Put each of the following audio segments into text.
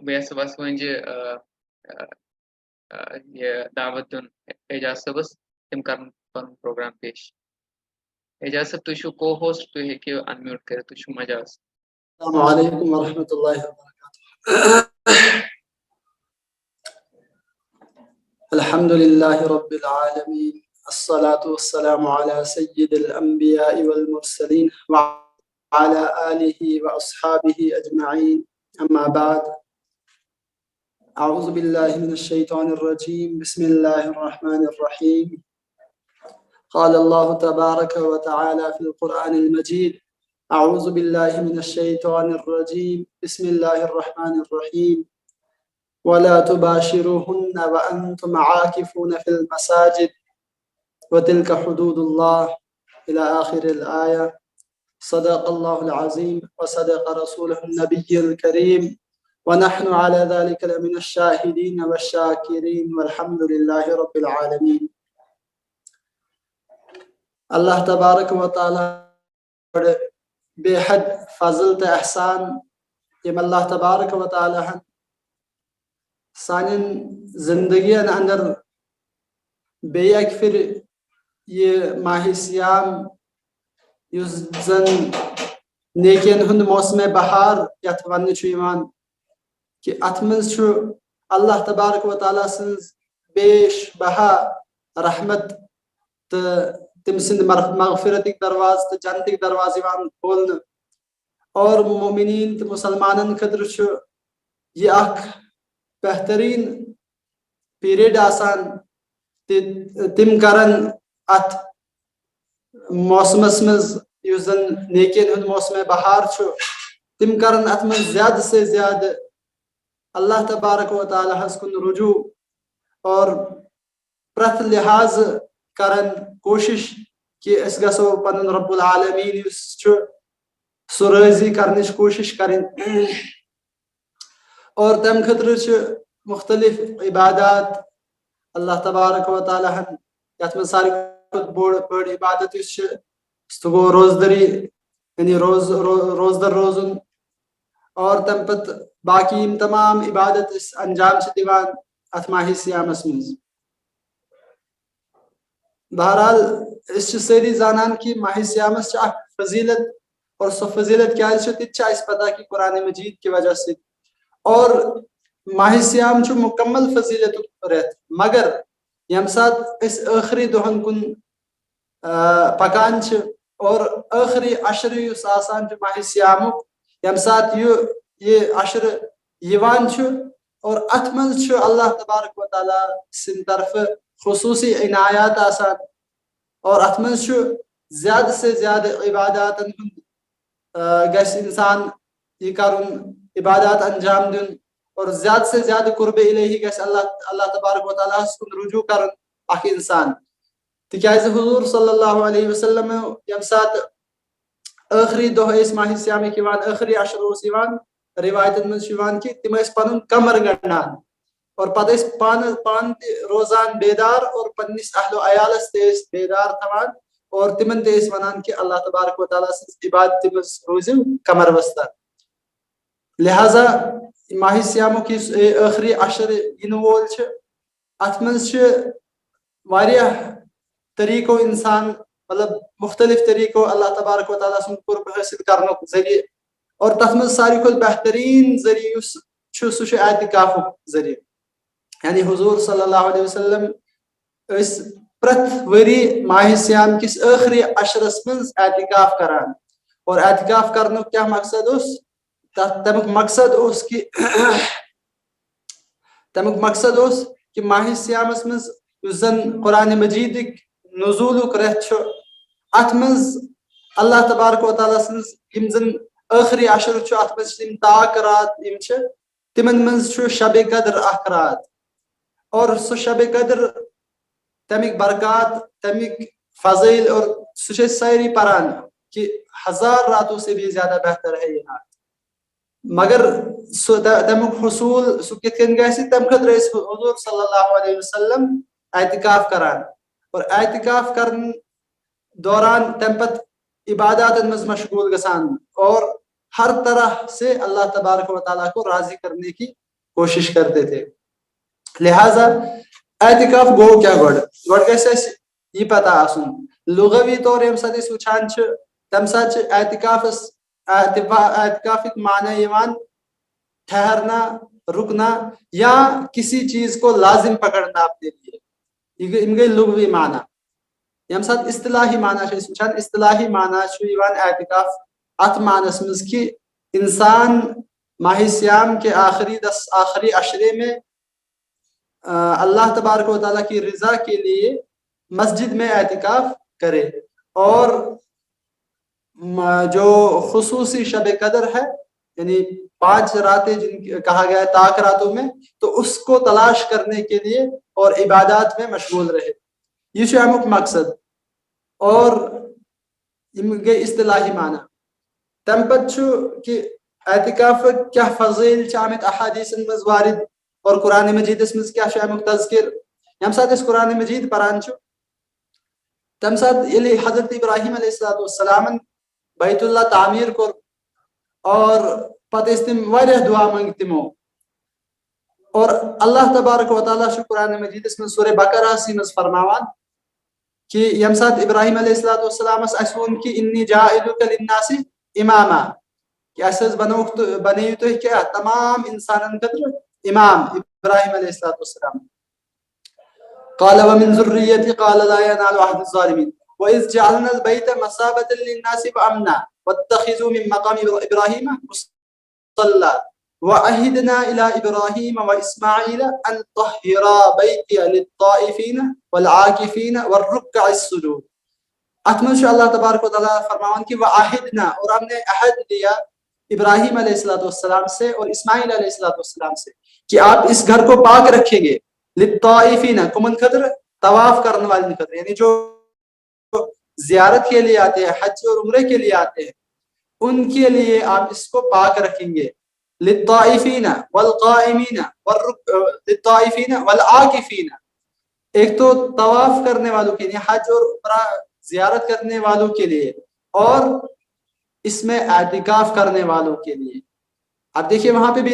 بہٕ صُبحس ونہِ یہِ دعوت دیُن اعجاز صٲبس تِم کرن پنُن پروگرام پیش. اعجاز صٲب تُہۍ چھِو کو ہوسٹ تُہۍ ہیٚکِو انمیوٹ کٔرِتھ تُہۍ چھِو مجاز. السلام علیکم ورحمۃ اللہ وبرکاتہ. الحمد للہ رب العالمین الصلاة والسلام على سید الانبیاء والمرسلین وعلى آلہ واصحابہ اجمعین. اما بعد اعوذ باللہ من الشیطان الرجیم بسم اللہ الرحمن الرحیم. قال اللہ تبارک وتعالی فی القرآن المجید اعوذ باللہ من الشیطان الرجیم بسم اللہ الرحمن الرحیم. ولا تباشروهن وانتم عاكفون في المساجد وتلك حدود الله الى آخر الآية. صدق الله العظيم وصدق رسوله النبي الكريم ونحن على ذلك لمن الشاهدين والشاكرين والحمد لله رب العالمين. اللہ تبارک و تعالی بے حد فضل تو احسان یم اللہ تبارک و تعالی سانن زندگین اندر بیٚیہِ اکہِ پھِرِ یہ ماہ سیام یُس زن نیکین ہُنٛد موسم بہار یتھ وننہٕ چھُ یِوان کہ اتھ منٛز چھُ اللہ تبارک و تعالیٰ سٕنٛز بیش بہا رحمت تہٕ تٔمۍ سٕنٛدِ مغفرتٕکۍ دروازٕ تہٕ جنتٕکۍ دروازٕ یِوان کھولنہٕ اور مومنین تہٕ مسلمانن خٲطرٕ چھُ یہ اکھ بہترین پیریڈ آسان تم کرن ات موسمس مز یُس زن نیکین ہُنٛد موسم بہار چھُ تم کرن ات من زیادٕ سے زیادٕ اللہ تبارک و تعالیٰ ہس کن رجوع اور پرٛٮ۪تھ لحاظ کرن کوشش کہ أسۍ گژھو پنُن رب العالمین یُس چھُ سُہ رٲضی کرنٕچ کوشش کرٕنۍ اور تمہِ خٲطرٕ چھِ مختلف عبادات اللہ تبارک و تعالیٰ ہن یتھ منٛز ساروی کھۄتہٕ بٔڑ عبادت یُس چھِ سُہ گوٚو روزدٔری یعنی روزدر روزُن اور تمہِ پتہٕ باقی یِم تمام عبادت أسۍ انجام چھِ دِوان اتھ ماہ سیامس منٛز. بہرحال أسۍ چھِ سٲری زانان کہ ماہ سیامس چھِ اکھ فضیلت اور سۄ فضیلت کیازِ چھِ تہِ تہِ چھِ اسہِ پتہ کہ قرآن مجید کہِ وجہ سۭتۍ اور ماہ سیام چھُ مکمل فضیلتُک رٮ۪تھ مگر ییٚمہِ ساتہٕ أسۍ ٲخری دۄہن کُن پکان چھِ اور ٲخری عشرٕ یُس آسان چھُ ماہ سیامُک ییٚمہِ ساتہٕ یہ عشرٕ یِوان چھُ اور اتھ منٛز چھُ اللہ تبارک و تعالیٰ سٕنٛدِ طرفہٕ خصوٗصی عنایات آسان اور اتھ منٛز چھُ زیادٕ سے زیادٕ عباداتن ہُنٛد گژھِ انسان یہ کرُن عبادات انجام دیُن اور زیادٕ سے زیادٕ قربِ الہی گژھِ اللہ تبارک و تعالیٰ ہس کُن رجوع کرُن اکھ انسان تِکیازِ حضوٗر صلی اللہ علیہ وسلم ییٚمہِ ساتہٕ ٲخری دۄہ ٲسۍ ماہ سیامٕکۍ یِوان ٲخری عشر اوس یِوان روایتن منٛز چھُ یِوان کہ تِم ٲسۍ پنُن کمر گنڈان اور پتہٕ ٲسۍ پانہٕ تہِ روزان بیدار اور پننس اہل و عیالس تہِ ٲسۍ بیدار تھاوان اور تمن تہِ ٲسۍ ونان کہ اللہ تبارک و تعالیٰ سٕنٛز عبادتہِ منٛز روٗزِو کمر وستر. لہذا ماہ سیامُک یُس ٲخری عشر یِنہٕ وول چھُ اتھ منٛز چھِ واریاہ طریقو انسان مطلب مختلف طریقو اللہ تبارک و تعالیٰ سُنٛد قرب حٲصِل کرنُک ذریعہ اور تتھ منٛز ساروی کھۄتہٕ بہتریٖن ذریعہ یُس چھُ سُہ چھُ اعتکافُک ذریعہ. یعنی حضوٗر صلی اللہ علیہ وسلم ٲسۍ پرٛٮ۪تھ ؤری ماہ سیام کِس ٲخری عشرس منٛز اعتکاف کران اور اعتکاف کرنُک کیاہ مقصد اوس تمیُک مقصد اوس کہ ماہ سیامس منٛز یُس زن قرآن مجیدٕکۍ نزوٗلُک رٮ۪تھ چھُ اتھ منٛز اللہ تبارک و تعالیٰ سٕنٛز یِم زن ٲخری عشر چھُ اتھ منٛز چھِ یِم تاک رات یِم چھِ تِمن منٛز چھُ شبِ قدر اکھ رات اور سُہ شبِ قدر تمیُک برکات تمیُک فضٲیل اور سُہ چھِ أسۍ سٲری پران کہ 1000 راتوں سے بھی زیادہ بہتر ہے یہ رات مگر تمیُک حصوٗل سُہ کِتھ کٔنۍ گژھِ تمہِ خٲطرٕ ٲسۍ حضوٗر صلی اللہ علیہ وسلم اعتکاف کران اور اعتکاف کرن دوران تمہِ پتہٕ عباداتن منٛز مشغول گژھان اور ہر طرح سے اللہ تبارک و تعالیٰ کو راضی کرنے کی کوشش کرتے تھے. لہذا اعتکاف گو کیا گۄڈٕ گژھِ اَسہِ یہِ پتہ آسُن لغوی طور ییٚمہِ ساتہٕ أسۍ وٕچھان چھِ تمہِ ساتہٕ چھِ اعتکافٕکۍ معنی یِوان ٹھہرنا, رکنا یا کسی چیز کو لازم پکڑنا اپنے لیے. یِم گٔے لغوی معنی. ییٚمہِ ساتہٕ اصطلاحی معنی چھِ أسۍ وٕچھان اصطلاحی معنی چھُ یِوان اعتکاف اتھ معنس منٛز کہ انسان ماہ سیام کے آخری عشرے میں اللہ تبارک و تعالیٰ کی رضا کے لیے مسجد میں اعتکاف کرے. اور جو خصوصی شب قدر ہے یعنی 5 راتیں جن کہا گیا ہے طاق راتوں میں, تو اس کو تلاش کرنے کے لیے اور عبادات میں مشغول رہے. یہ چھُ امیُک مقصد. اور یِم گٔے اصطلاحی معنی. تمہِ پتہٕ چھُ کہ اعتکاف کیا فضیل چھِ آمٕتۍ احادیثن منٛز وارد اور قرآن مجیدس منٛز کیا چھُ امیُک تذکر. ییٚمہِ ساتہٕ أسۍ قرآن مجید پران چھِ تمہِ ساتہٕ ییٚلہِ حضرت ابراہیم علیہ الصلوۃ والسلامن بیت اللہ تعمیٖر کوٚر اور پتہٕ ٲسۍ تِم واریاہ دعا منٛگۍ تِمو. اور اللہ تبارک و تعالیٰ چھُ قرآن مجیدس منٛز سورہ بقرہسٕے منٛز فرماوان کہ ییٚمہِ ساتہٕ ابراہیم علیہ الصلوۃ والسلامس اَسہِ ووٚن کہ انی جاعلک للناس اماما کہ اَسہِ حظ بنٲیِو تُہۍ کیٛاہ تمام انسانن خٲطرٕ امام ابراہیم علیہ الصلوۃ والسلام. قال ومن ذريتي قال لا ينال عهد الظالمين وإذ جعلنا البيت مثابة للناس وأمنا واتخذوا من مقام إبراهيم مصلى وعهدنا إلى إبراهيم وإسماعيل أن طهرا بيتي للطائفين والعاكفين والركع السجود. اتمنى شاء الله تبارك وتعالى فرمان کی وعهدنا, اور ہم نے عہد لیا ابراہیم علیہ الصلوۃ والسلام سے اور اسماعیل علیہ الصلوۃ والسلام سے کہ آپ اس گھر کو پاک رکھیں گے. للطائفین کمن خطر طواف کرنے والے خطر یعنی جو زیارت کے لیے آتے ہیں, حج اور عمرے کے لیے آتے ہیں, ان کے لیے آپ اس کو پاک رکھیں گے. للطائفین والقائمین للطائفین والعاکفین, ایک تو طواف کرنے والوں کے لیے, حج اور عمرہ زیارت کرنے والوں کے لیے, اور اس میں اعتکاف کرنے والوں کے لیے. اب دیکھیے وہاں پہ بھی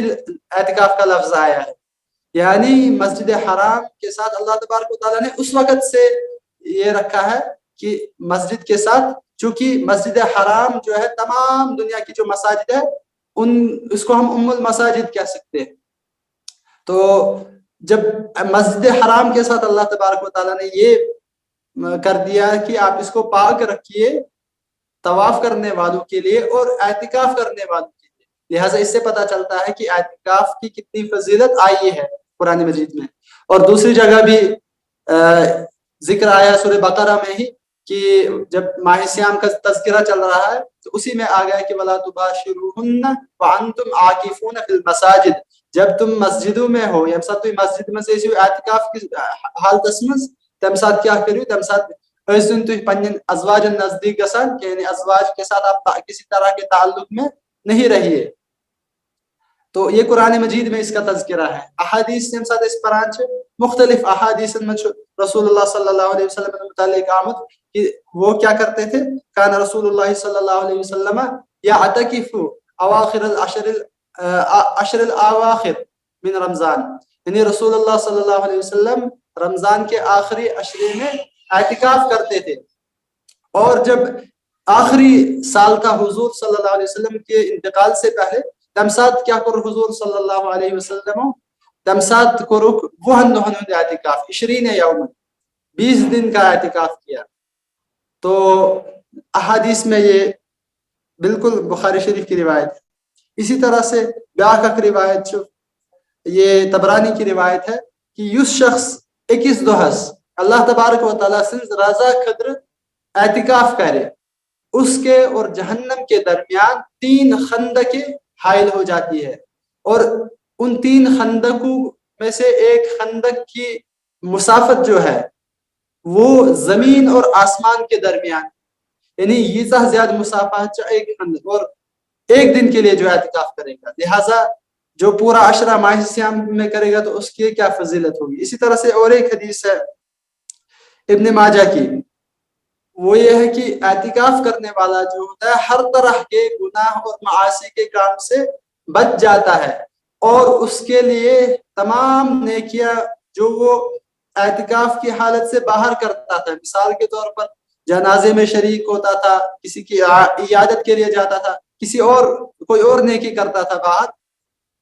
اعتکاف کا لفظ آیا ہے, یعنی مسجد حرام کے ساتھ اللہ تبارک و تعالیٰ نے اس وقت سے یہ رکھا ہے کہ مسجد کے ساتھ, چونکہ مسجد حرام جو ہے تمام دنیا کی جو مساجد ہے اس کو ہم ام المساجد کہہ سکتے ہیں. تو جب مسجد حرام کے ساتھ اللہ تبارک و تعالیٰ نے یہ کر دیا کہ آپ اس کو پاک رکھیے طواف کرنے والوں کے لیے اور اعتکاف کرنے والوں کے لیے, لہٰذا اس سے پتہ چلتا ہے کہ اعتکاف کی کتنی فضیلت آئی ہے قرآن مجید میں. اور دوسری جگہ بھی ذکر آیا سورہ بقرہ میں ہی کہ جب ماہ سیام کا تذکرہ چل رہا ہے تو اسی میں آ گیا کہ وَلَا تُبَاشِرُوهُنَّ وَأَنْتُمْ عَاكِفُونَ فِي الْمَسَاجِدِ, جب تم مسجدوں میں ہو یم ساتھ تم مسجد میں سے اعتکاف کی حالتس منٛز تمہِ ساتہٕ کیا کٔرِو, تمہِ ساتہٕ ٲسِن تُہۍ پنٕنٮ۪ن ازواجن نزدیک گژھان کہ یعنی ازواج کے ساتھ آپ کسی طرح کے تعلق میں نہیں رہیے. تو یہ قرآن مجید میں اس کا تذکرہ ہے. احادیث ییٚمہِ ساتہٕ أسۍ پران چھِ مختلف احادیثن منٛز چھُ رسول اللہ صلی اللہ علیہ وسلم متعلق آمد کہ وہ کیا کرتے تھے, کان رسول اللہ صلی اللہ علیہ وسلم یعتکف اواخر العشر الاواخر من رمضان, یعنی رسول اللہ صلی اللہ علیہ وسلم رمضان کے آخری عشرے میں اعتکاف کرتے تھے. اور جب آخری سال کا حضور صلی اللہ علیہ وسلم کے انتقال سے پہلے تمہِ ساتہٕ کیا کوٚر حضور صلی اللہ علیہ وسلم, تمہِ ساتہٕ کوٚرُکھ 20 دۄہن ہُنٛد اعتکاف, 20 یومن, 20 دن کا اعتکاف کیا. تو احادیث میں یہ بالکل بخاری شریف کی روایت ہے. اسی طرح سے بیاکھ اکھ روایت چھُ, یہ تبرانی کی روایت ہے کہ یُس شخص أکِس دۄہس اللہ تبارک و تعالیٰ سٕنٛز رضا خٲطرٕ اعتکاف کرے, اس کے اور جہنم کے درمیان 3 خندقیں حائل ہو جاتی ہے, اور ان 3 خندقوں میں سے ایک خندق کی مسافت جو ہے وہ زمین اور آسمان کے درمیان, یعنی یہ زیادہ مسافت ایک خندق, اور ایک دن کے لیے جو اعتکاف کرے گا. لہٰذا جو پورا عشرہ ماہ سیام میں کرے گا تو اس کی کیا فضیلت ہوگی. اسی طرح سے اور ایک حدیث ہے ابن ماجہ کی, وہ یہ ہے کہ اعتکاف کرنے والا جو ہوتا ہے ہر طرح کے گناہ اور معاصی کے کام سے بچ جاتا ہے اور اس کے لیے تمام نیکیاں جو وہ اعتکاف کی حالت سے باہر کرتا تھا، مثال کے طور پر جنازے میں شریک ہوتا تھا، کسی کی عیادت کے لیے جاتا تھا، کسی اور کوئی اور نیکی کرتا تھا باہر،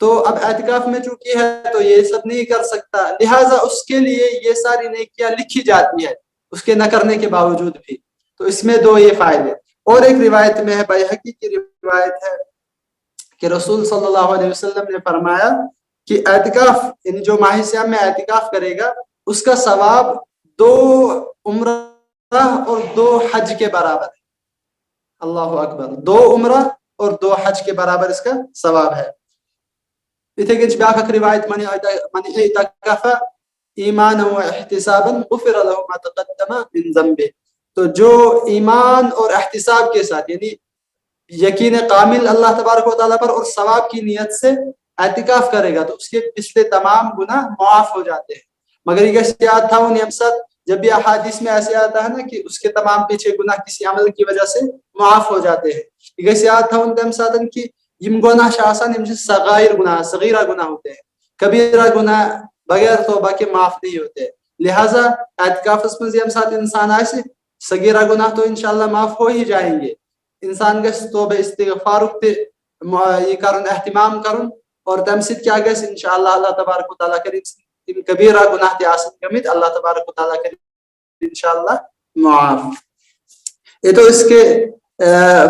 تو اب اعتکاف میں چونکہ ہے تو یہ سب نہیں کر سکتا، لہٰذا اس کے لیے یہ ساری نیکیاں لکھی جاتی ہے اس کے نہ کرنے کے باوجود بھی. تو اس میں دو یہ فائدے. اور ایک روایت میں ہے، بیہقی کی روایت ہے کہ رسول صلی اللہ علیہ وسلم نے فرمایا کہ اعتکاف یعنی جو ماہ سیام میں اعتکاف کرے گا اس کا ثواب 2 عمرہ اور 2 حج کے برابر ہے. اللہ اکبر، 2 عمرہ اور 2 حج کے برابر اس کا ثواب ہے. یتھے کن بیاکھ روایت من اعتکف ایمانا و احتسابا غفر له ما تقدم من ذنبه. تو جو ایمان اور احتساب کے ساتھ یعنی یقین کامل اللہ تبارک و تعالیٰ پر اور ثواب کی نیت سے اعتکاف کرے گا تو اس کے پچھلے تمام گناہ معاف ہو جاتے ہیں. مگر یہ یاد تھا ان ساتھ جب بھی احادیث میں ایسے آتا ہے نا کہ اس کے تمام پیچھے گناہ کسی عمل کی وجہ سے معاف ہو جاتے ہیں، یہ یاد تھا ان ساتھ کہ یم گناہ شاسان یم صغائر گناہ صغیرہ گناہ ہوتے ہیں، کبیرہ گناہ بغیر توبہ کے معاف نہیں ہوتے. لہٰذا اعتکاف میں یم ساتھ انسان آئے صغیرہ گناہ تو انشاءاللہ معاف ہو ہی جائیں گے. انسان گس توبہ استغفار یہ کرن اہتمام کرن اور تم سید کیا گس انشاءاللہ اللہ تبارک و تعالیٰ کرے ان کبیرہ گناہ تے آسن گمت اللہ تبارک و تعالیٰ کرے انشاءاللہ معاف. یہ تو اس کے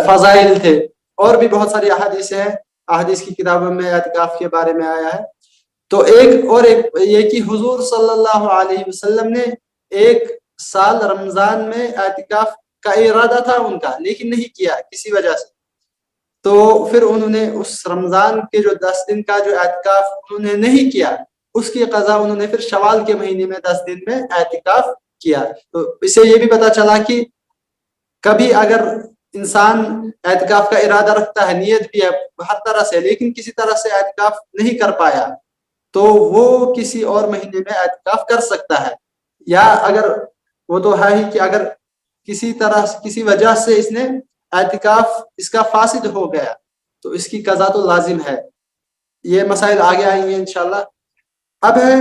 فضائل تھے. اور بھی بہت ساری احادیث ہیں، احادیث کی کتابوں میں اعتکاف کے بارے میں آیا ہے. تو ایک یہ کہ حضور صلی اللہ علیہ وسلم نے ایک سال رمضان میں اعتکاف کا ارادہ تھا ان کا، لیکن نہیں کیا کسی وجہ سے. تو پھر انہوں نے اس رمضان کے جو 10 دن کا جو اعتکاف انہوں نے نہیں کیا اس کی قضا انہوں نے پھر شوال کے مہینے میں 10 دن میں اعتکاف کیا. تو اس سے یہ بھی پتہ چلا کہ کبھی اگر انسان اعتکاف کا ارادہ رکھتا ہے، نیت بھی ہے ہر طرح سے، لیکن کسی طرح سے اعتکاف نہیں کر پایا تو وہ کسی اور مہینے میں اعتکاف کر سکتا ہے. یا اگر وہ تو ہے ہی کہ اگر کسی طرح کسی وجہ سے اس نے اعتکاف اس کا فاسد ہو گیا تو اس کی قضا تو لازم ہے. یہ مسائل آگے آئیں گے انشاءاللہ. اب ہے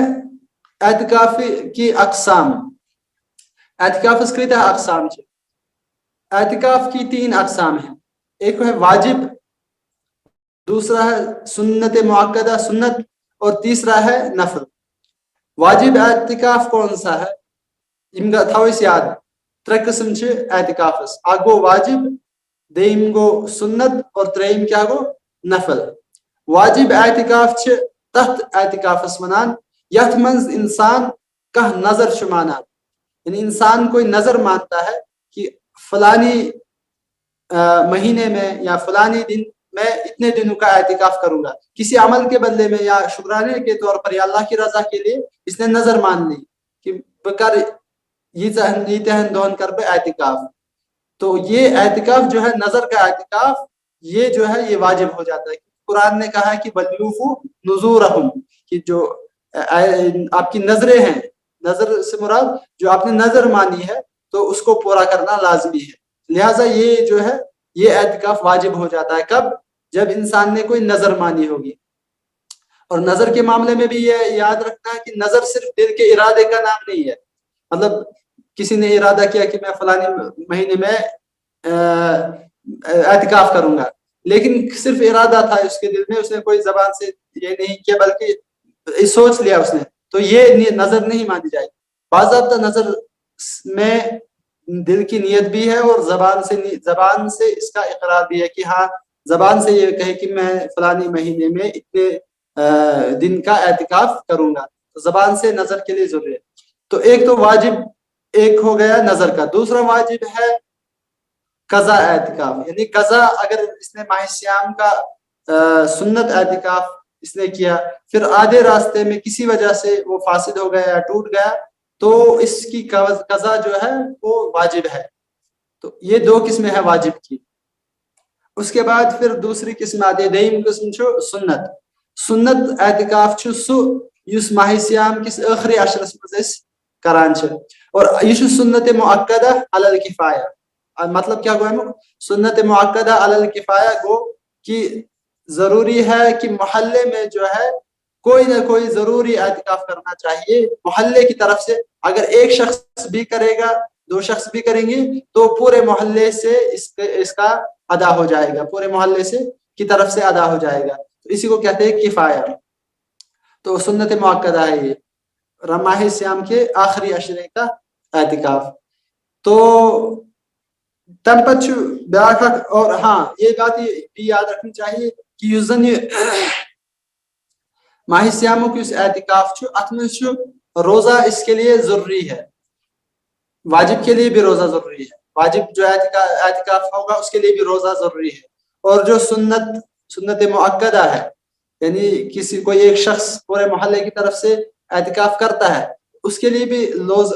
اعتکاف کی اقسام. اعتکاف اس کریتا اقسام چھے. اعتکاف کی 3 اقسام ہیں. ایک ہے واجب، دوسرا ہے سنت مؤکدہ سنت، اور تیسرا ہے نفل. واجب اعتکاف کون سا ہے؟ یم گا تھویس یاد 3 قسم چھے اعتکاف. اکھ گو واجب، دیم گو سنت، اور تریم کیا گو نفل. واجب اعتکاف چھے تحت اعتکاف اسمنان یت منز انسان کا نظر شمانا، یعنی انسان کوئی نظر مانتا ہے کہ فلانی مہینے میں یا فلانی دن میں اتنے دنوں کا اعتکاف کروں گا، کسی عمل کے بدلے میں یا شکرانے کے طور پر یا اللہ کی رضا کے لیے اس نے نظر مان لی کہ بکر یہ تہن دون کر پہ اعتکاف. تو یہ اعتکاف جو ہے نظر کا اعتکاف یہ جو ہے یہ واجب ہو جاتا ہے. قرآن نے کہا ہے کہ بلیوفو نذورہم، کہ جو آپ کی نظریں ہیں، نظر سے مراد جو آپ نے نظر مانی ہے تو اس کو پورا کرنا لازمی ہے. لہٰذا یہ جو ہے یہ اعتکاف واجب ہو جاتا ہے کب؟ جب انسان نے کوئی نظر مانی ہوگی. اور نظر کے معاملے میں بھی یہ یاد رکھنا ہے کہ نظر صرف دل کے ارادے کا نام نہیں ہے. مطلب کسی نے ارادہ کیا کہ میں فلانی مہینے میں اعتکاف کروں گا، لیکن صرف ارادہ تھا اس کے دل میں، اس نے کوئی زبان سے یہ نہیں کیا بلکہ سوچ لیا اس نے، تو یہ نظر نہیں مانی جائے. باضابطہ نظر میں دل کی نیت بھی ہے اور زبان سے اس کا اقرار بھی ہے کہ ہاں زبان سے یہ کہے کہ میں فلانی مہینے میں اتنے دن کا اعتکاف کروں گا، تو زبان سے نظر کے لیے ضروری ہے. تو ایک تو واجب ایک ہو گیا نظر کا. دوسرا واجب ہے قضا اعتکاف، یعنی قضا اگر اس نے ماہ سیام کا سنت اعتکاف اس نے کیا، پھر آدھے راستے میں کسی وجہ سے وہ فاسد ہو گیا یا ٹوٹ گیا تو اس کی قضا جو ہے وہ واجب ہے. تو یہ 2 قسمیں ہیں واجب کی. اس کے بعد پھر دوسری قسم آتی ہے، دیم قسم چھو سنت. سنت اعتکاف چھو سو یس ماہ سیام کس آخری عشرس مزس کران چھو، اور یہ سنت مؤکدہ علی الکفایہ. مطلب کیا گو ہے؟ سنت مؤکدہ علی الکفایہ گو کہ ضروری ہے کہ محلے میں جو ہے کوئی نہ کوئی ضروری اعتکاف کرنا چاہیے محلے کی طرف سے. اگر ایک شخص بھی کرے گا 2 شخص بھی کریں گے تو پورے محلے سے اس کا ادا ہو جائے گا, پورے محلے سے کی طرف سے ادا ہو جائے گا. تو اسی کو کہتے ہیں کفایہ. تو سنت مؤکدہ ہے یہ ماہ سیام کے آخری عشرے کا اعتکاف. تو تم پت بیاکھ اور ہاں یہ بات بھی یاد رکھنی چاہیے کہ اس زن ماہ سیامک اس اعتکاف ات میں روزہ اس کے لیے ضروری ہے, واجب کے لیے بھی روزہ ضروری ہے, واجب جو اعتکاف ہوگا اس کے لیے بھی روزہ ضروری ہے. اور جو سنت مؤکدہ ہے یعنی کوئی ایک شخص پورے محلے کی طرف سے اعتکاف کرتا ہے اس کے لیے بھی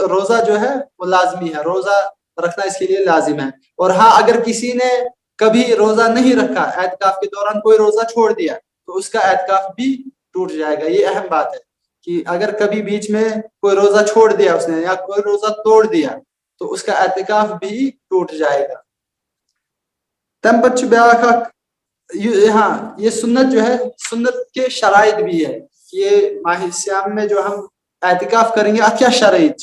روزہ جو ہے وہ لازمی ہے, روزہ رکھنا اس کے لیے لازم ہے. اور ہاں اگر کسی نے کبھی روزہ نہیں رکھا اعتکاف کے دوران کوئی روزہ چھوڑ دیا تو اس کا اعتکاف بھی ٹوٹ جائے گا. یہ اہم بات ہے کہ اگر کبھی بیچ میں کوئی روزہ چھوڑ دیا اس نے یا کوئی روزہ توڑ دیا تو اس کا اعتکاف بھی ٹوٹ جائے گا. تم پت بیاکھ ہاں یہ سنت جو ہے سنت کے شرائط بھی ہے. یہ ماہ سیام میں جو ہم اعتکاف کریں گے ات کیا شرائط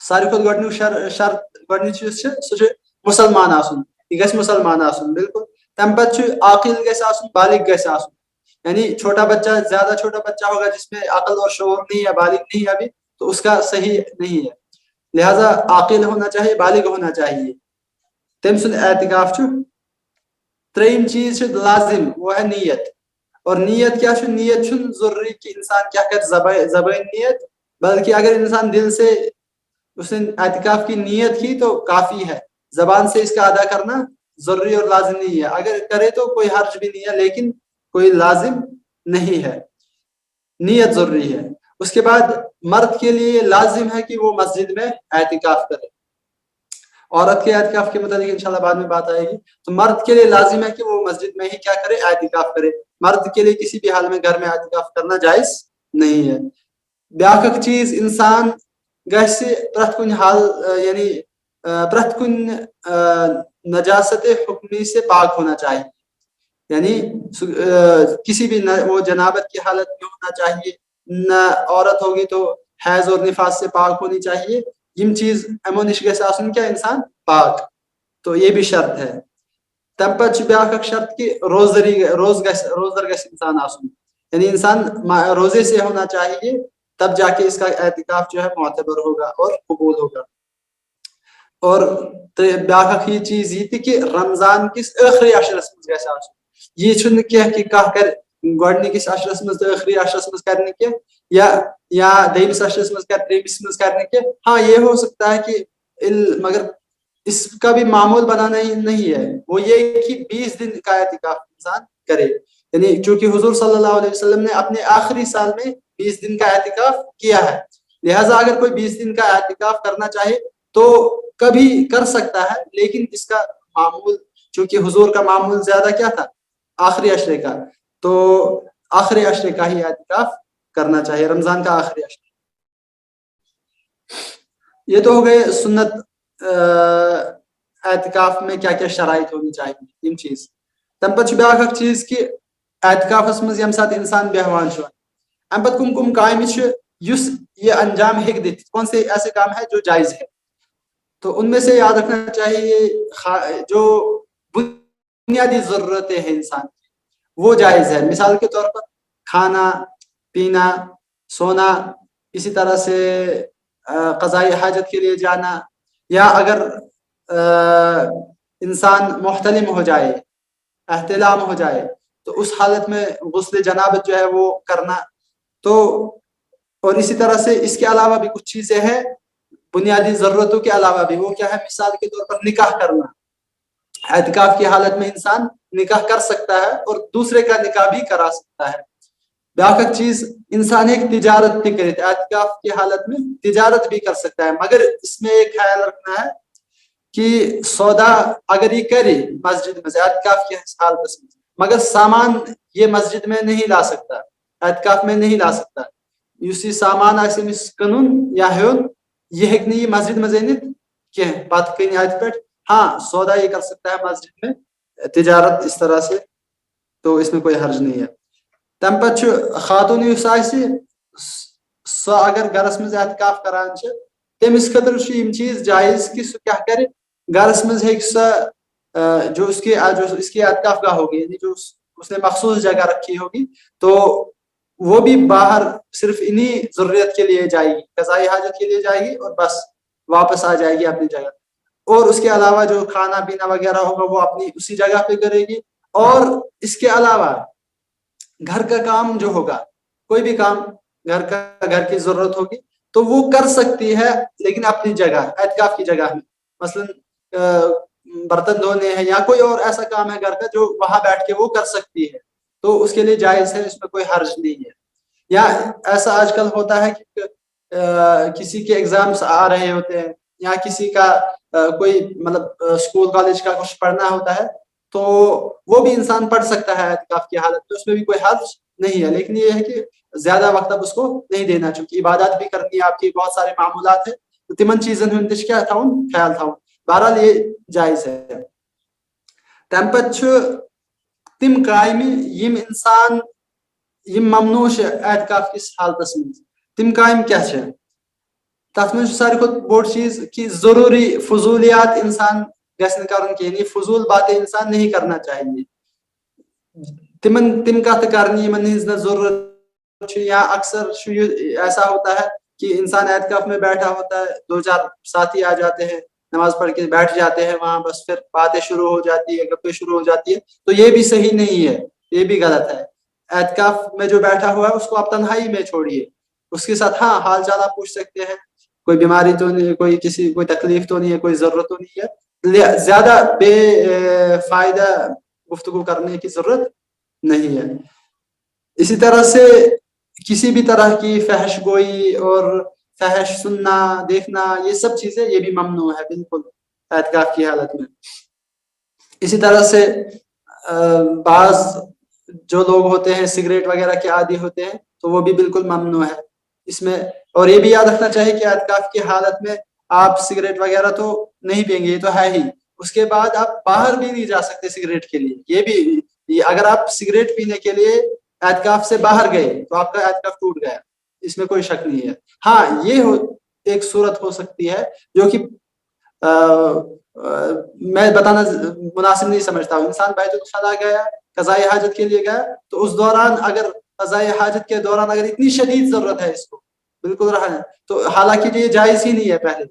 ساری کھت گۄڈنیُک شرط گۄڈنِچ یُس چھِ سُہ چھُ مُسلمان آسُن, یہ گژھِ مُسلمان آسُن بالکل. تمہِ پتہٕ چھُ عاقل گژھِ آسُن, بالغ گژھِ آسُن, یعنی چھوٹا بچہ زیادہ چھوٹا بچہ ہوگا جس میں عقل اور شعور نہیں ہے, بالغ نہیں ہے ابھی, تو اس کا صحیح نہیں ہے. لہذا عاقل ہونا چاہیے, بالغ ہونا چاہیے. تم سند اعتکاف چھُ. ترٛیٚیِم چیز چھُ لازم وہ ہے نیت. اور نیت کیا چھُ, نیت چھُنہٕ ضروری کہ انسان کیا کر زبان نیت, بلکہ اگر انسان دل سے اس نے اعتکاف کی نیت کی تو کافی ہے. زبان سے اس کا ادا کرنا ضروری اور لازم نہیں ہے. اگر کرے تو کوئی حرج بھی نہیں ہے لیکن کوئی لازم نہیں ہے, نیت ضروری ہے. اس کے بعد مرد کے لیے لازم ہے کہ وہ مسجد میں اعتکاف کرے. عورت کے اعتکاف کے متعلق انشاءاللہ بعد میں بات آئے گی. تو مرد کے لیے لازم ہے کہ وہ مسجد میں ہی کیا کرے, اعتکاف کرے. مرد کے لیے کسی بھی حال میں گھر میں اعتکاف کرنا جائز نہیں ہے. بیاکھ چیز انسان گژھِ پرٛٮ۪تھ کُنہِ حال یعنی پرٛٮ۪تھ کُنہِ نجاست حکمی سے پاک ہونا چاہیے. یعنی کسی بھی وہ جنابت کی حالت میں ہونا چاہیے, نہ عورت ہوگی تو حیض اور نفاس سے پاک ہونی چاہیے. یم چیز امو نش گژھِ آسُن کیا انسان پاک. تو یہ بھی شرط ہے. تم پتہٕ بیاکھ شرط کہ روزدر گژھِ انسان آسُن, یعنی انسان روزے سے ہونا چاہیے, تب جا کے اس کا اعتکاف جو ہے معتبر ہوگا اور قبول ہوگا. اور بیاکھ یہ چیز یہ تھی کہ رمضان کس ٲخری عشرس مز گژھِ آسُن. یہ چھُنہٕ کینٛہہ کہ کانٛہہ کر گۄڈنِکِس عشرس مز تہٕ ٲخری عشرس مز کر نہٕ کینٛہہ یا دوٚیمِس عشرس مز کر ترٛیٚیمِس مز کر نہٕ کینٛہہ. ہاں یہ ہو سکتا ہے کہ مگر اس کا بھی معمول بنانا ہی نہیں ہے. وہ یہ کہ 20 دن کا اعتکاف انسان کرے. یعنی چونکہ حضور صلی اللہ علیہ وسلم نے اپنے آخری سال میں 20 دن کا اعتکاف کیا ہے, لہٰذا اگر کوئی 20 دن کا اعتکاف کرنا چاہے تو کبھی کر سکتا ہے, لیکن اس کا معمول چونکہ حضور کا معمول زیادہ کیا تھا آخری عشرے کا, تو آخری عشرے کا ہی اعتکاف کرنا چاہیے, رمضان کا آخری عشرہ. یہ تو ہو گئے سنت اعتکاف میں کیا کیا شرائط ہونی چاہیے یم چیز. تم پتہ بیاکھ چیز کہ اعتکافس مز یم سات انسان بیہوان چھُ ام پتہ کم کم کامہ چھِ یُس یہ انجام ہیٚکہِ دِتھ, کون سے ایسے کام ہے جو جائز ہے. تو ان میں سے یاد رکھنا چاہیے جو بنیادی ضرورتیں ہیں انسان کی وہ جائز ہے. مثال کے طور پر کھانا پینا, سونا, اسی طرح سے قضائی حاجت کے لیے جانا, یا اگر انسان محتلم ہو جائے, احتلام ہو جائے, تو اس حالت میں غسل جنابت جو ہے وہ کرنا. تو اور اسی طرح سے اس کے علاوہ بھی کچھ چیزیں ہیں بنیادی ضرورتوں کے علاوہ بھی, وہ کیا ہے, مثال کے طور پر نکاح کرنا. اعتکاف کی حالت میں انسان نکاح کر سکتا ہے اور دوسرے کا نکاح بھی کرا سکتا ہے. بیاکھ چیز انسان ایک تجارت بھی کرے, اعتکاف کی حالت میں تجارت بھی کر سکتا ہے, مگر اس میں ایک خیال رکھنا ہے کہ سودا اگر یہ کرے مسجد میں اعتکاف کی حالت میں, مگر سامان یہ مسجد میں نہیں لا سکتا, اعتکاف میں نہیں لا سکتا. اس سامان آسہِ أمِس کٕنُن یا ہیوٚن یہ ہیٚکہِ نہٕ یہ مسجد میں أنِتھ کینٛہہ پتہٕ کٕنہِ اتہِ پٮ۪ٹھ. ہاں سودا یہ کر سکتا ہے مسجد میں, تجارت اس طرح سے تو اس میں کوئی حرج نہیں ہے. تم پتہ خاتون یُس آسہِ سۄ اگر گرس منٛز اعتکاف کران چھِ تٔمِس خٲطرٕ چھُ یِم چیٖز جایز کہ سُہ کیٛاہ کرِ گرس منٛز ہیٚکہِ سۄ جو اس کی اعتکاف گاہ ہوگی یعنی جو اس نے مخصوص جگہ رکھی ہوگی تو وہ بھی باہر صرف انہی ضرورت کے لیے جائے گی, قضائی حاجت کے لیے جائے گی اور بس واپس آ جائے گی اپنی جگہ. اور اس کے علاوہ جو کھانا پینا وغیرہ ہوگا وہ اپنی اسی جگہ پہ کرے گی. اور اس کے علاوہ گھر کا کام جو ہوگا کوئی بھی کام گھر کی ضرورت ہوگی تو وہ کر سکتی ہے لیکن اپنی جگہ اعتکاف کی جگہ میں. مثلا برتن دھونے ہیں یا کوئی اور ایسا کام ہے گھر کا جو وہاں بیٹھ کے وہ کر سکتی ہے تو اس کے لیے جائز ہے, اس میں کوئی حرج نہیں ہے. یا ایسا آج کل ہوتا ہے کہ کسی کے ایگزامس آ رہے ہوتے ہیں یا کسی کا کوئی مطلب اسکول کالج کا کچھ پڑھنا ہوتا ہے تو وہ بھی انسان پڑھ سکتا ہے اعتکاف کی حالت میں, اس میں بھی کوئی حرج نہیں ہے. لیکن یہ ہے کہ زیادہ وقت اب اس کو نہیں دینا چونکہ عبادات بھی کرنی ہے, آپ کی بہت سارے معمولات ہیں تو تمن چیزن ہند تہ کیا تھاؤن خیال تھاؤن. بہرحال یہ جائز ہے. تم پتہ تم کامہ یم انسان یم ممنوع اعتکاف کس حالتس مز تم کام کیا چھ تر من ساروی کھت بوڑ چیز کہ ضروری فضولیات انسان گھن کرن کہین, فضول باتیں انسان نہیں کرنا چاہیے. تم کت کرنی یمن ہز نہ ضرورت یا اکثر ایسا ہوتا ہے کہ انسان اعتکاف میں بیٹھا ہوتا ہے, دو چار ساتھی آ جاتے ہیں نماز پڑھ کے بیٹھ جاتے ہیں وہاں, بس پھر باتیں شروع ہو جاتی ہے گپیں شروع ہو جاتی ہے تو یہ بھی صحیح نہیں ہے, یہ بھی غلط ہے. اعتکاف میں جو بیٹھا ہوا ہے اس کو آپ تنہائی میں چھوڑیے, اس کے ساتھ ہاں حال چال آپ پوچھ سکتے ہیں, کوئی بیماری تو نہیں, کوئی تکلیف تو نہیں ہے, کوئی ضرورت تو نہیں ہے, زیادہ بے فائدہ گفتگو کرنے کی ضرورت نہیں ہے. اسی طرح سے کسی بھی طرح کی فحش گوئی اور فحش سننا دیکھنا یہ سب چیزیں یہ بھی ممنوع ہے بالکل اعتکاف کی حالت میں. اسی طرح سے بعض جو لوگ ہوتے ہیں سگریٹ وغیرہ کے عادی ہوتے ہیں تو وہ بھی بالکل ممنوع ہے اس میں. اور یہ بھی یاد رکھنا چاہیے کہ اعتکاف کی حالت میں آپ سگریٹ وغیرہ تو نہیں پئیں گے, یہ تو ہے ہی. اس کے بعد آپ باہر بھی نہیں جا سکتے سگریٹ کے لیے, یہ بھی اگر آپ سگریٹ پینے کے لیے اعتکاف سے باہر گئے تو آپ کا اعتکاف ٹوٹ گیا, اس میں کوئی شک نہیں ہے. ہاں یہ ایک صورت ہو سکتی ہے جو کہ میں بتانا مناسب نہیں سمجھتا ہوں. انسان بیت الخلاء گیا قضائی حاجت کے لیے گیا تو اس دوران اگر قضائی حاجت کے دوران اگر اتنی شدید ضرورت ہے اس کو بالکل رہا ہے تو حالانکہ یہ جائز ہی نہیں ہے پہلے,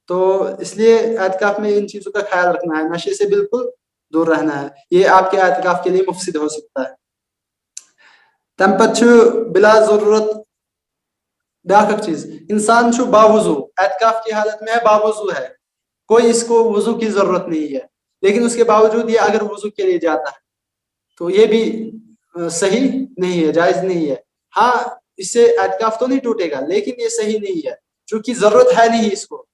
تو اس لیے اعتکاف میں ان چیزوں کا خیال رکھنا ہے, نشے سے بالکل دور رہنا ہے, یہ آپ کے اعتکاف کے لیے مفسد ہو سکتا ہے. تم پتہ بلا ضرورت بیاکھ چیز انسان باوضو اعتکاف کی حالت میں باوضو ہے, کوئی اس کو وضو کی ضرورت نہیں ہے لیکن اس کے باوجود یہ اگر وضو کے لیے جاتا ہے تو یہ بھی صحیح نہیں ہے, جائز نہیں ہے. ہاں اس سے اعتکاف تو نہیں ٹوٹے گا لیکن یہ صحیح نہیں ہے چونکہ ضرورت ہے نہیں اس کو.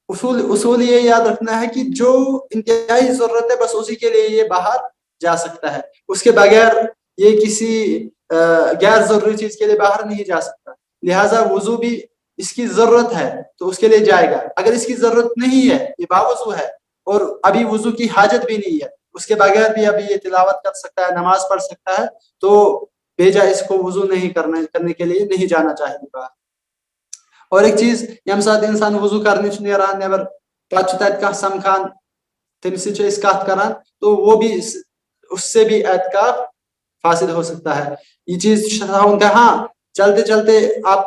اصول یہ یاد رکھنا ہے کہ جو انتہائی ضرورت ہے بس اسی کے لیے یہ باہر جا سکتا ہے, اس کے بغیر یہ کسی غیر ضروری چیز کے لیے باہر نہیں جا سکتا. لہٰذا وضو بھی اس کی ضرورت ہے تو اس کے لیے جائے گا, اگر اس کی ضرورت نہیں ہے یہ باوضو ہے اور ابھی وضو کی حاجت بھی نہیں ہے اس کے بغیر بھی ابھی یہ تلاوت کر سکتا ہے نماز پڑھ سکتا ہے تو بیجا اس کو وضو نہیں کرنے کے لیے نہیں جانا چاہیے باہر. اور ایک چیز یم سات انسان وضو کرنے نیران نیبر پتہ تت کھانا سمکھان تم سے کت کران تو وہ بھی اس سے بھی اعتکاف فاسد ہو سکتا ہے. یہ چیز ہاں چلتے چلتے آپ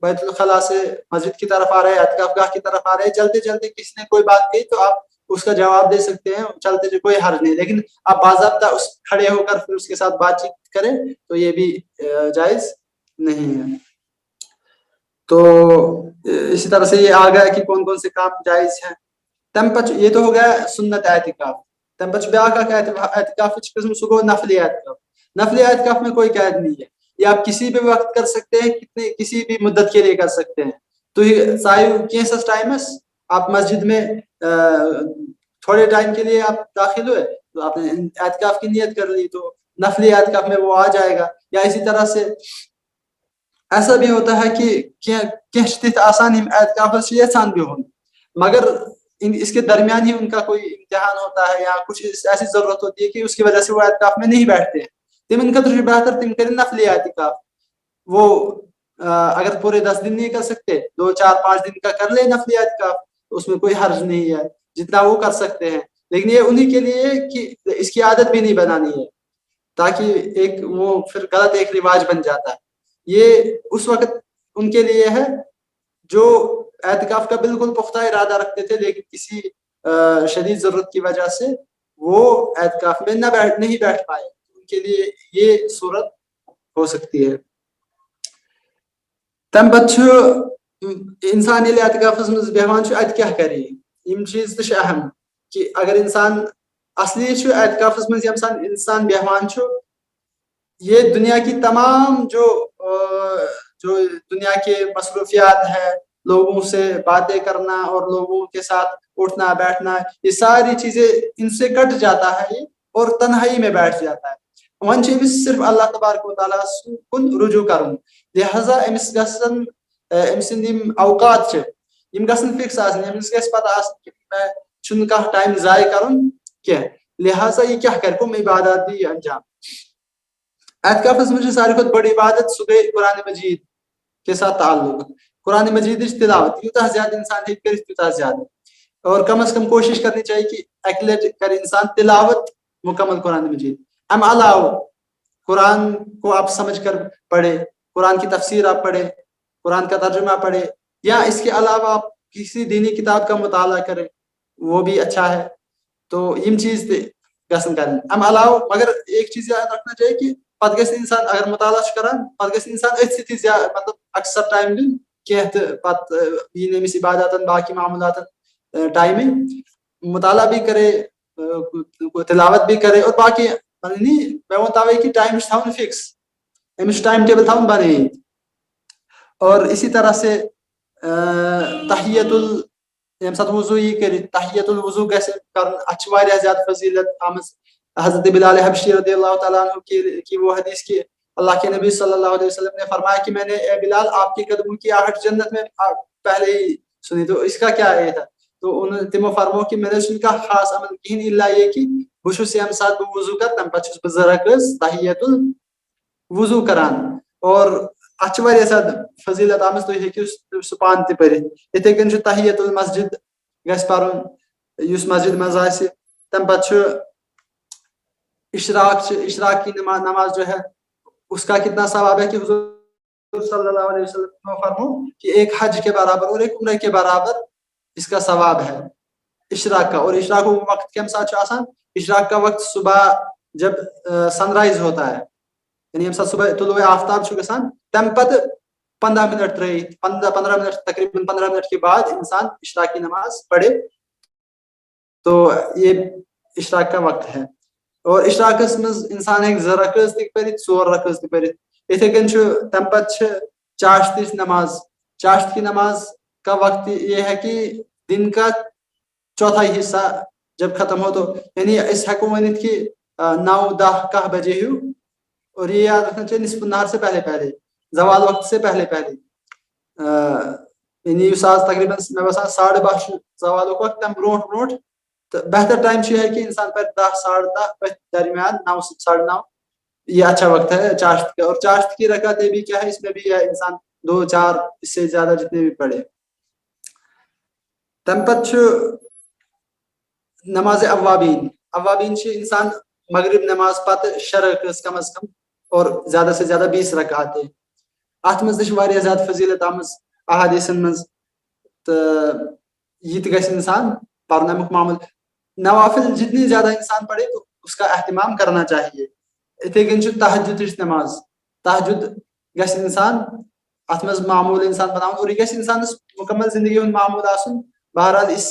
بیت الخلاء سے مسجد کی طرف آ رہے ہیں اعتکاف گاہ کی طرف آ رہے ہیں, چلتے چلتے کسی نے کوئی بات کہی تو آپ اس کا جواب دے سکتے ہیں چلتے کوئی حرج نہیں, لیکن آپ باضابطہ کھڑے ہو کر پھر اس کے ساتھ بات چیت کریں تو یہ بھی جائز نہیں ہے. تو اسی طرح سے یہ آ گیا کہ کون کون سے کام جائز ہیں. تم پچ یہ تو ہو گیا سنت اعتکاف. تم پچ بیاکھ اعتکاف قسم سہ گو نفلی اعتکاف. نفلی اعتکاف میں کوئی قید نہیں ہے, یہ آپ کسی بھی وقت کر سکتے ہیں, کسی بھی مدت کے لیے کر سکتے ہیں. تو کینسس ٹائمس آپ مسجد میں تھوڑے ٹائم کے لیے آپ داخل ہوئے تو آپ نے اعتکاف کی نیت کر لی تو نفلی اعتکاف میں وہ آ جائے گا. یا اسی طرح سے ایسا بھی ہوتا ہے کہ تیت آسان اعتکاف یھان بہن مگر اس کے درمیان ہی ان کا کوئی امتحان ہوتا ہے یا کچھ ایسی ضرورت ہوتی ہے کہ اس کی وجہ سے وہ اعتکاف میں نہیں بیٹھتے ہیں تم ان کا تو بہتر تم کریں نفلی اعتکاف. وہ اگر پورے 10 دن نہیں کر سکتے 2 4 5 دن کا کر لے نفلی اعتکاف, اس میں کوئی حرج نہیں ہے, جتنا وہ کر سکتے ہیں. لیکن یہ انہی کے لیے کہ اس کی عادت بھی نہیں بنانی ہے, تاکہ ایک وہ پھر غلط ایک رواج بن جاتا ہے. یہ اس وقت ان کے لیے ہے جو اعتکاف کا بالکل پختہ ارادہ رکھتے تھے لیکن کسی شدید ضرورت کی وجہ سے وہ اعتکاف میں نہیں بیٹھ پائے, ان کے لیے یہ صورت ہو سکتی ہے. تم پتہ انسان ییٚلہِ اعتکافس منٛز بیہوان چھُ اتہِ کیٛاہ کرِ یِم چیٖز تہِ چھِ اہم کہ اگر انسان اصلی چھُ اعتکافس منٛز ییٚمہِ ساتہٕ انسان بیہوان چھُ یہ دنیا کی تمام جو دنیا کے مصروفیات ہے, لوگوں سے باتیں کرنا اور لوگوں کے ساتھ اٹھنا بیٹھنا, یہ ساری چیزیں ان سے کٹ جاتا ہے اور تنہائی میں بیٹھ جاتا ہے. وۄنۍ چھُ أمِس صرف اللہ تبارک و تعالیٰ کُن رجوع کرُن, لہذا أمِس گژھن أمۍ سٕنٛدۍ یِم اوقات چھِ یِم گژھن فکس آسٕنۍ, أمِس گژھِ پتہ آسٕنۍ کہ مےٚ چھُنہٕ کانٛہہ ٹایم ضایع کرُن کینٛہہ, لہذا یہ کیٛاہ کرِ کٕم عبادات دی انجام. اعتکافس منٛز چھِ ساروی کھۄتہٕ بٔڑ عبادت سُہ گٔے قرآن مجید کے ساتھ تعلق, قرآن مجیدٕچ تلاوت یوٗتاہ زیادٕ انسان ہیٚکہِ کٔرِتھ تیوٗتاہ زیادٕ, اور کم از کم کوشش کرنی چاہیے کہ اکہِ لٹہِ کرِ انسان تلاوت مکمل قرآن مجید. امہِ علاوٕ قرآن کو آپ سمجھ کر پڑھے, قرآن کی تفسیر آپ پڑھے, قرآن کا ترجمہ پڑھے, یا اس کے علاوہ آپ کسی دینی کتاب کا مطالعہ کریں وہ بھی اچھا ہے. تو یم چیز تہِ گژھن کرٕنۍ. امہِ علاوٕ مگر ایک چیز یاد رکھنا چاہیے کہ پتہٕ گژھِ انسان اگر مطالعہ چھُ کران پتہٕ گژھِ انسان أتھۍ سۭتی زیادٕ مطلب اکثر ٹایم دیُن کینٛہہ تہٕ پتہٕ یی نہٕ أمِس عباداتن باقی معاملاتن ٹایمے, مطالعہ بھی کرے تلاوت بھی کرے اور باقی میں ووٚن توے کہ ٹائم چھُ تھاوُن فکس, أمِس چھُ ٹائم ٹیبل تھاوُن بنٲیِتھ. اور اسی طرح سے تحیت ییٚمہِ ساتہٕ وضوٗ یی کٔرِتھ تحیت الوضوٗ گژھِ کرُن, اتھ چھِ واریاہ زیادٕ فضیلت آمٕژ. حضرت بلال حبشی رضی اللہ تعالیٰ عنہ کی وہ حدیث کی اللہ کے نبی صلی اللہ علیہ وسلم نے فرمایا کہ میں نے اے بلال آپ کے قدموں کی آہٹ جنت میں پہلے ہی سنی, تو اس کا کیا یہ تھا؟ تو تمو فرمو کہ میں نے سن کا خاص عمل کہین الا یہ کہ بہٕ چھُس ییٚمہِ ساتہٕ بہٕ وضوٗ کر تمہِ پتہٕ چھُس بہٕ 2 رکعت تحیت الوضوٗ کران. اور اتھ چھِ واریاہ زیادٕ فضیلت آمٕژ, تُہۍ ہیٚکِو سُہ پانہٕ تہِ پٔرِتھ. یِتھے کٔنۍ چھُ تحیت المسجد گژھِ پرُن یُس مسجد منٛز آسہِ. تمہِ پتہٕ چھُ اشراق کی نماز جو ہے اس کا کتنا ثواب ہے کہ حضور صلی اللہ علیہ وسلم نے فرمو کہ ایک حج کے برابر اور ایک عمرہ کے برابر اس کا ثواب ہے اشراق کا. اور اشراق کا وقت کم ساتھ چھُ آسان, اشراق کا وقت صبح جب سن رائز ہوتا ہے یعنی ییٚمہِ ساتہٕ صبح طلوع آفتاب چھُ گژھان تمہِ پتہٕ 15 منٹ ترٲیِتھ 15 منٹ تقریباً 15 منٹ کے بعد انسان اشراق کی نماز پڑھے تو یہ اشراق کا وقت ہے. اور اشراقس منٛز انسان ہیٚکہِ 2 رکعت تہِ پٔرِتھ 4 رکعت تہِ پٔرِتھ. یِتھے کٔنۍ چھُ تمہِ پتہٕ چھِ چاشتٕچ نماز. چاشت کی نماز کا وقت یہ ہے کہ دن کا چوتھائی حصہ جب ختم ہو تو یعنی اس ہیٚکو ؤنِتھ کہ 9 10 11 بجے ہیو, اور یہ یاد رکھنا چاہیے نصف النہار سے پہلے زوال وقت سے پہلے یعنی یُس آز تقریباً مےٚ باسان 12:30 چھُ زوالُک وقت تمہِ برونٛٹھ تو بہتر ٹائم ہے کہ انسان پر 10 10:30 درمیان 9 سے 9:30 یہ اچھا وقت ہے چاشت کا. اور چاشت کی رکعتیں بھی کیا ہے, اس میں بھی ہے انسان 2 4 اس سے زیادہ جتنے بھی پڑھے. تمہِ پتہٕ چھُ نماز اوابین چھِ انسان مغرب نماز پتہٕ 6 رکعت کم از کم اور زیادہ سے زیادہ 20 رکعت. اتھ منٛز تہِ چھِ واریاہ زیادٕ فضیلت آمٕژ احادیثن منٛز تہٕ یہِ تہِ گژھِ انسان پرُن امیُک معموٗل. نوافل جتنی زیادہ انسان پڑھے تو اس کا اہتمام کرنا چاہیے. اتھے کٔنۍ چھُ تہجدٕچ نماز. تہجد گژھِ انسان اتھ منٛز معموٗل انسان بناوُن اور یہ گژھِ انسانس مکمل زندگی ہُنٛد معموٗل آسُن. بہرحال اس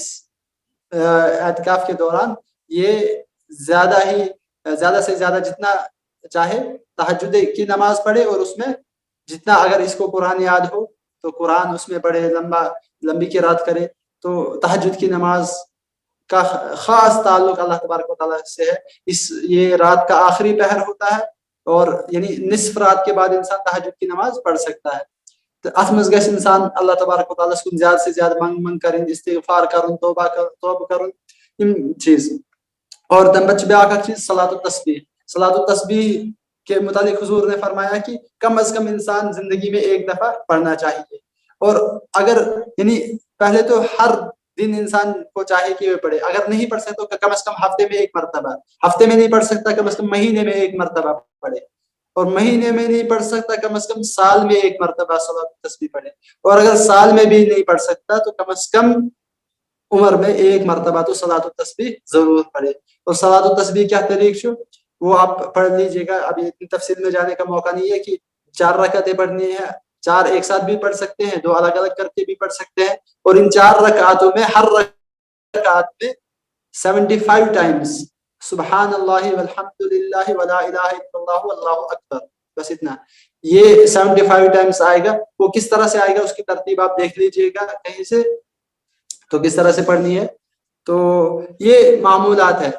اعتکاف کے دوران یہ زیادہ سے زیادہ جتنا چاہے تہجد کی نماز پڑھے, اور اس میں جتنا اگر اس کو قرآن یاد ہو تو قرآن اس میں پڑھے, لمبی قرات کرے. تو تہجد کی نماز کا خاص تعلق اللہ تبارک و تعالیٰ سے ہے. یہ رات کا آخری پہر ہوتا ہے اور یعنی نصف رات کے بعد انسان تہجد کی نماز پڑھ سکتا ہے. تو ات مز گژھِ انسان اللہ تبارک و تعالیٰ کن زیادہ سے زیادہ منگ کرن استغفار کرن توبہ کرن یم چیز. اور تمہ پتہ بیاکھ اکھ چیز صلاۃ التسبیح. صلاۃ التسبیح کے متعلق حضور نے فرمایا کہ کم از کم انسان زندگی میں ایک دفعہ پڑھنا چاہیے. اور اگر یعنی پہلے تو ہر دن انسان کو چاہیے کہ وہ پڑھے, اگر نہیں پڑھ سکتے تو کم از کم ہفتے میں ایک مرتبہ, ہفتے میں نہیں پڑھ سکتا کم از کم مہینے میں ایک مرتبہ پڑھے, اور مہینے میں نہیں پڑھ سکتا کم از کم سال میں ایک مرتبہ صلاۃ التسبیح پڑھے, اور اگر سال میں بھی نہیں پڑھ سکتا تو کم از کم عمر میں ایک مرتبہ تو صلاۃ التسبیح ضرور پڑھے. اور صلاۃ التسبیح کیا طریق وہ آپ پڑھ لیجیے گا, ابھی اتنی تفصیل میں جانے کا موقع نہیں ہے کہ 4 رکعتیں پڑھنی ہے, 4 ایک ساتھ بھی پڑھ سکتے ہیں, 2 الگ الگ کر کے بھی پڑھ سکتے ہیں, اور ان 4 رکعتوں میں ہر رکعت میں 75 ٹائمز سبحان اللہ والحمد للہ ولا الہ الا اللہ واللہ اکبر, بس اتنا. یہ 75 ٹائمز آئے گا. وہ کس طرح سے آئے گا اس کی ترتیب آپ دیکھ لیجیے گا کہیں سے, تو کس طرح سے پڑھنی ہے. تو یہ معمولات ہے.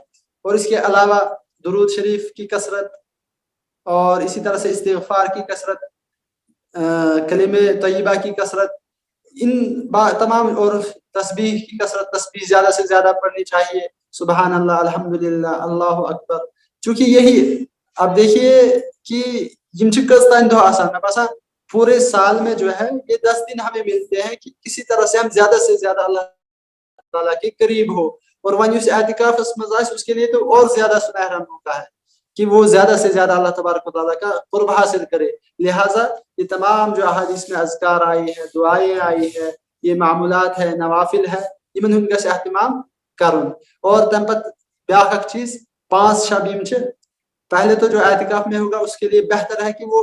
اور اس کے علاوہ درود شریف کی کثرت, اور اسی طرح سے استغفار کی کثرت, کلمہ طیبہ کی کثرت, ان تمام, اور تسبیح کی کثرت, تسبیح زیادہ سے زیادہ پڑھنی چاہیے, سبحان اللہ الحمدللہ اللہ اکبر. چونکہ یہی اب دیکھیے کہ یم چھ کٔژتانۍ دۄہ آسان, میں باسان پورے سال میں جو ہے یہ 10 دن ہمیں ملتے ہیں کہ کسی طرح سے ہم زیادہ سے زیادہ اللہ تعالیٰ کے قریب ہو. اور ون اس اعتکاف اس کے لیے تو اور زیادہ سنہرا موقع ہے کہ وہ زیادہ سے زیادہ اللہ تبارک و تعالیٰ کا قرب حاصل کرے. لہٰذا یہ تمام جو احادیث میں اذکار آئی ہے, دعائیں آئی ہے, یہ معمولات ہے, نوافل ہے, یمن ہند گژھِ اہتمام کرن. اور تم پتہ بیاکھ اکھ چیز 5 شب یم چھ, پہلے تو جو اعتکاف میں ہوگا اس کے لیے بہتر ہے کہ وہ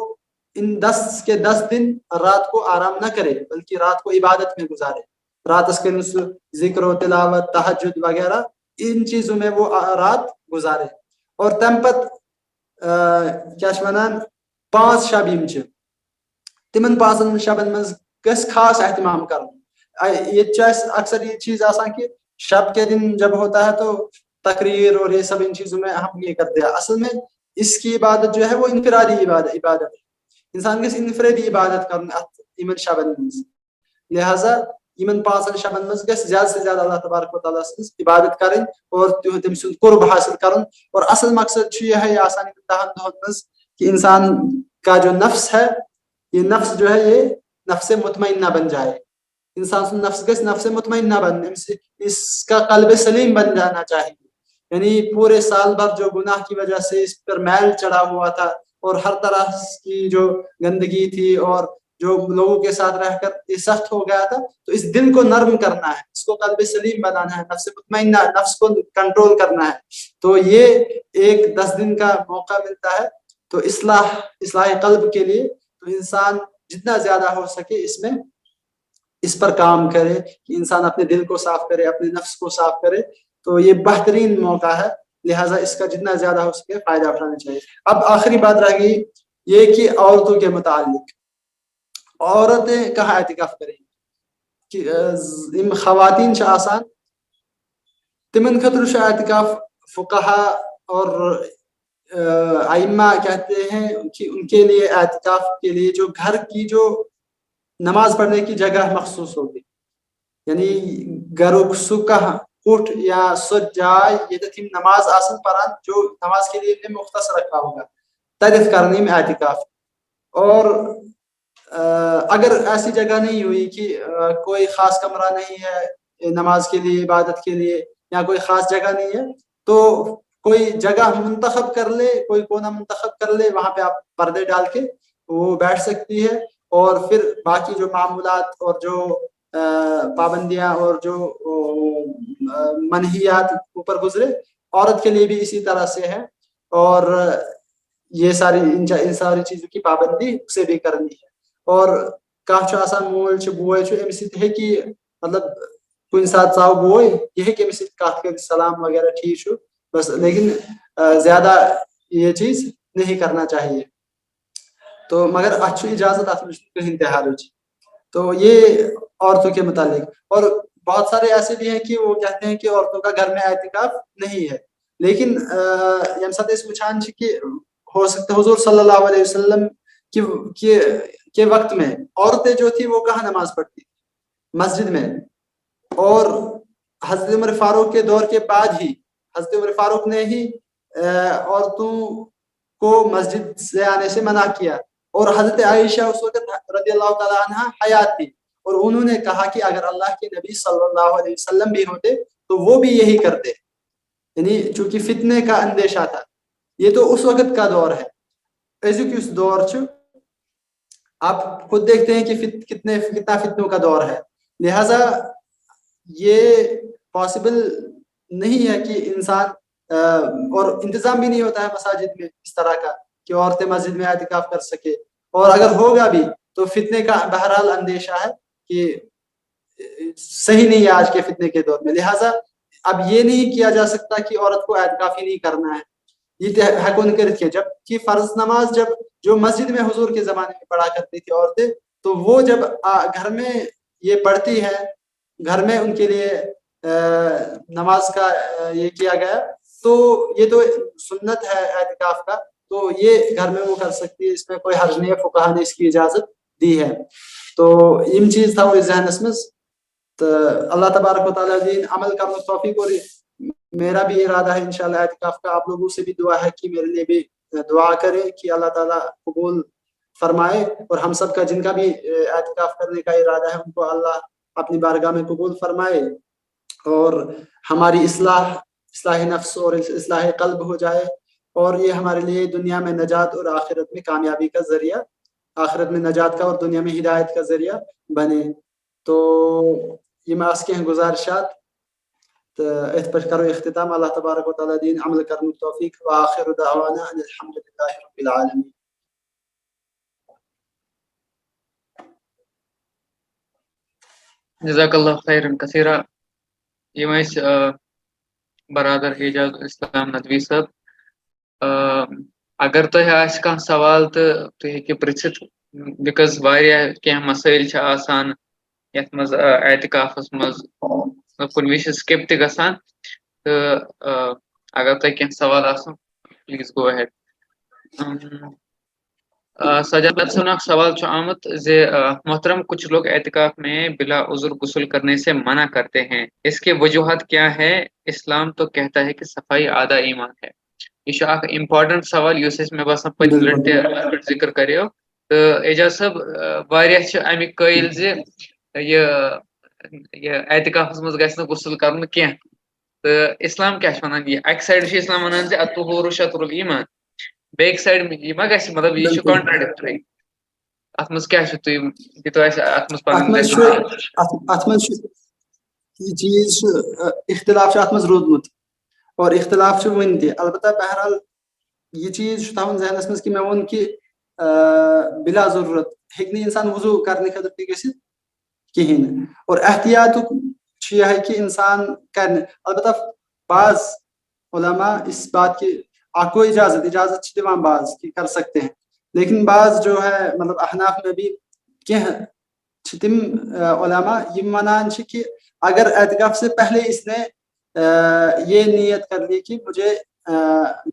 ان 10 کے 10 دن رات کو آرام نہ کرے بلکہ رات کو عبادت میں گزارے. رات اس کے ذکر و تلاوت, تہجد وغیرہ ان چیزوں میں وہ رات گزارے. اور تم پتہ کیا چھ ونان 5 شب یم چھ, تمن 5 شبن مز گژھِ خاص اہتمام کرن. یہ اکثر یہ چیز آسان کہ شب کے دن جب ہوتا ہے تو تقریر اور یہ سب ان چیزوں میں ہم یہ کرتے ہیں. اصل میں اس کی عبادت جو ہے وہ انفرادی عبادت ہے. انسان گژھِ انفرادی عبادت کرن یمن شبن مز. لہذا یمن 5 شبن مز گژھِ زیادہ سے زیادہ اللہ تبارک و تعالیٰ سٕنٛز عبادت کرن اور تم سُنٛد قرب حاصل کرن. اور اصل مقصد یہ آسان 10 دہن مز کہ انسان کا جو نفس ہے, یہ نفس جو ہے یہ نفس مطمئنہ بن جائے. انسان سن نفس گژھِ نفس مطمئنہ بن, اس کا قلب سلیم بن جانا چاہیے. یعنی پورے سال بھر جو گناہ کی وجہ سے اس پر میل چڑھا ہوا تھا اور ہر طرح کی جو گندگی تھی اور جو لوگوں کے ساتھ رہ کر یہ سخت ہو گیا تھا, تو اس دل کو نرم کرنا ہے, اس کو قلب سلیم بنانا ہے, نفس مطمئنہ, نفس کو کنٹرول کرنا ہے. تو یہ ایک 10 دن کا موقع ملتا ہے. تو اصلاح قلب کے لیے تو انسان جتنا زیادہ ہو سکے اس پر کام کرے کہ انسان اپنے دل کو صاف کرے, اپنے نفس کو صاف کرے. تو یہ بہترین موقع ہے, لہٰذا اس کا جتنا زیادہ ہو سکے فائدہ اٹھانا چاہیے. اب آخری بات رہ گئی یہ کہ عورتوں کے متعلق, عورتیں کہاں اعتکاف کریں کہ خواتین چھ آسان تمن خطر چھ اعتکاف فقہا اور ائمہ کہتے ہیں کہ ان کے لیے اعتکاف کے لیے جو گھر کی جو نماز پڑھنے کی جگہ مخصوص ہوگی, یعنی گھرک سہ کانٛہہ کٹھ یا سہ جائے یتھ یم نماز آسن پران جو نماز کے لیے مختص رکھا ہوگا, تتھ کرنے میں اعتکاف. اور اگر ایسی جگہ نہیں ہوئی کہ کوئی خاص کمرہ نہیں ہے نماز کے لیے, عبادت کے لیے, یا کوئی خاص جگہ نہیں ہے, تو کوئی جگہ منتخب کر لے, کوئی کونا منتخب کر لے, وہاں پہ آپ پردے ڈال کے وہ بیٹھ سکتی ہے. اور پھر باقی جو معمولات اور جو پابندیاں اور جو منہیات اوپر گزرے, عورت کے لیے بھی اسی طرح سے ہے. اور یہ ان ساری چیزوں کی پابندی اسے بھی کرنی ہے. اور کانٛہہ چھُ آسان مول چھُ بوے چھُ أمِس سۭتۍ ہیٚکہِ مطلب کُنہِ ساتہٕ ژاو بوے یہِ ہیٚکہِ أمِس سۭتۍ کتھ کٔرِتھ سلام وغیرہ ٹھیک چھُ بس, لیکن زیادہ یہ چیز نہیں کرنا چاہیے. تو مگر اتھ چھُ اجازت, اتھ میں چھُنہٕ کٕہٕنۍ تہِ حرج. تو یہ عورتوں کے متعلق. اور بہت سارے ایسے بھی ہیں کہ وہ کہتے ہیں کہ عورتوں کا گھر میں اعتکاف نہیں ہے, لیکن یم ساتہٕ أسۍ وٕچھان چھِ کہ ہو سکتا حضور صلی اللہ علیہ وسلم کہ کے وقت میں عورتیں جو تھی وہ کہاں نماز پڑھتی؟ مسجد میں. اور حضرت عمر فاروق کے دور کے بعد ہی حضرت عمر فاروق نے ہی عورتوں کو مسجد سے آنے سے منع کیا. اور حضرت عائشہ اس وقت رضی اللہ تعالیٰ عنہ حیات تھی, اور انہوں نے کہا کہ اگر اللہ کے نبی صلی اللہ علیہ وسلم بھی ہوتے تو وہ بھی یہی کرتے. یعنی چونکہ فتنے کا اندیشہ تھا. یہ تو اس وقت کا دور ہے. ایسے اس دور آپ خود دیکھتے ہیں کہ کتنا فتنوں کا دور ہے. لہذا یہ پاسبل نہیں ہے کہ انسان اور انتظام بھی نہیں ہوتا ہے مساجد میں اس طرح کا کہ عورتیں مسجد میں اعتکاف کر سکے. اور اگر ہوگا بھی تو فتنے کا بہرحال اندیشہ ہے کہ صحیح نہیں ہے آج کے فتنے کے دور میں. لہٰذا اب یہ نہیں کیا جا سکتا کہ عورت کو اعتکاف ہی نہیں کرنا ہے. یہ حق انکرت کیا. جب کہ فرض نماز جو مسجد میں حضور کے زمانے میں پڑھا کرتی تھی عورتیں, تو وہ جب گھر میں یہ پڑھتی ہے, گھر میں ان کے لیے نماز کا یہ کیا گیا, تو یہ تو سنت ہے اعتکاف کا, تو یہ گھر میں وہ کر سکتی ہے, اس میں کوئی حرج نہیں ہے. فقہا نے اس کی اجازت دی ہے. تو یم چیز تھا وہ ذہنس مز. تو اللہ تبارک و تعالیٰ دین عمل کرنے توفیق. اور میرا بھی ارادہ ہے انشاءاللہ اعتکاف کا. آپ لوگوں سے بھی دعا ہے کہ میرے لیے بھی دعا کرے کہ اللہ تعالیٰ قبول فرمائے, اور ہم سب کا جن کا بھی اعتکاف کرنے کا ارادہ ہے ان کو اللہ اپنی بارگاہ میں قبول فرمائے, اور ہماری اصلاح نفس اور اصلاح قلب ہو جائے, اور یہ ہمارے لیے دنیا میں نجات اور آخرت میں کامیابی کا ذریعہ, آخرت میں نجات کا اور دنیا میں ہدایت کا ذریعہ بنے. تو یہ ماس کے ہیں گزارشات. تو ات پر کرو اختتام. اللہ تبارک و تعالیٰ دین عمل کرنے توفیق. وآخر دعوانا ان الحمد للہ رب العالمین. جزاک اللہ خیرن کثیرہ. یہ برادر اعجاز اسلام ندوی صاحب. اگر تہ سوال تو تھی پرچھت, بکاز کی مسائل آسان یت مز اعتکافس مز کن وش سکپ تہ گژھان. تو اگر تہ سوال آسن پلیز گو اہیڈ. سجاد صاحب اخ سوال آمت زِ محترم کچھ لوگ اعتکاف میں بلا عذر غسل کرنے سے منع کرتے ہیں, اس کے وجوہات کیا ہے؟ اسلام تو کہتا ہے کہ صفائی آدھا ایمان ہے. یہ اخ امپارٹنٹ سوال اس میں باسان پتم لٹہ ذکر کریو. تو اعجاز صاحب واریاہ امیک قائل زِ یہ اعتکافس مز گژھِ نہٕ غسل کرُن کینٛہہ. تو اسلام کیا ونان یہ اکہ سائڈ اسلام ونان زِ الطہور شطر الایمان, بیک سائڈ یہ ما گژھِ مطلب یہ کانٹراڈکٹری. ات مز کیا تھی دتو ات مز پنن یہ چیز اختلاف ات مز رودمت, اور اختلاف ون تہ. البتہ بہرحال یہ چیز تھاؤن ذہنس مز کہ میں ون کہ بلا ضرورت ہیکہ نہ انسان وضو کرنے خاطر تہ گژھتھ کہین. اور احتیاط یہ ہے کہ انسان کرنے. البتہ بعض علماء اس بات کی آپ کو اجازت دیوان بعض کہ کر سکتے ہیں, لیکن بعض جو ہے مطلب احناف میں بھی تم علماء یہ منان کہ اگر اعتکاف سے پہلے اس نے یہ نیت کر لی کہ مجھے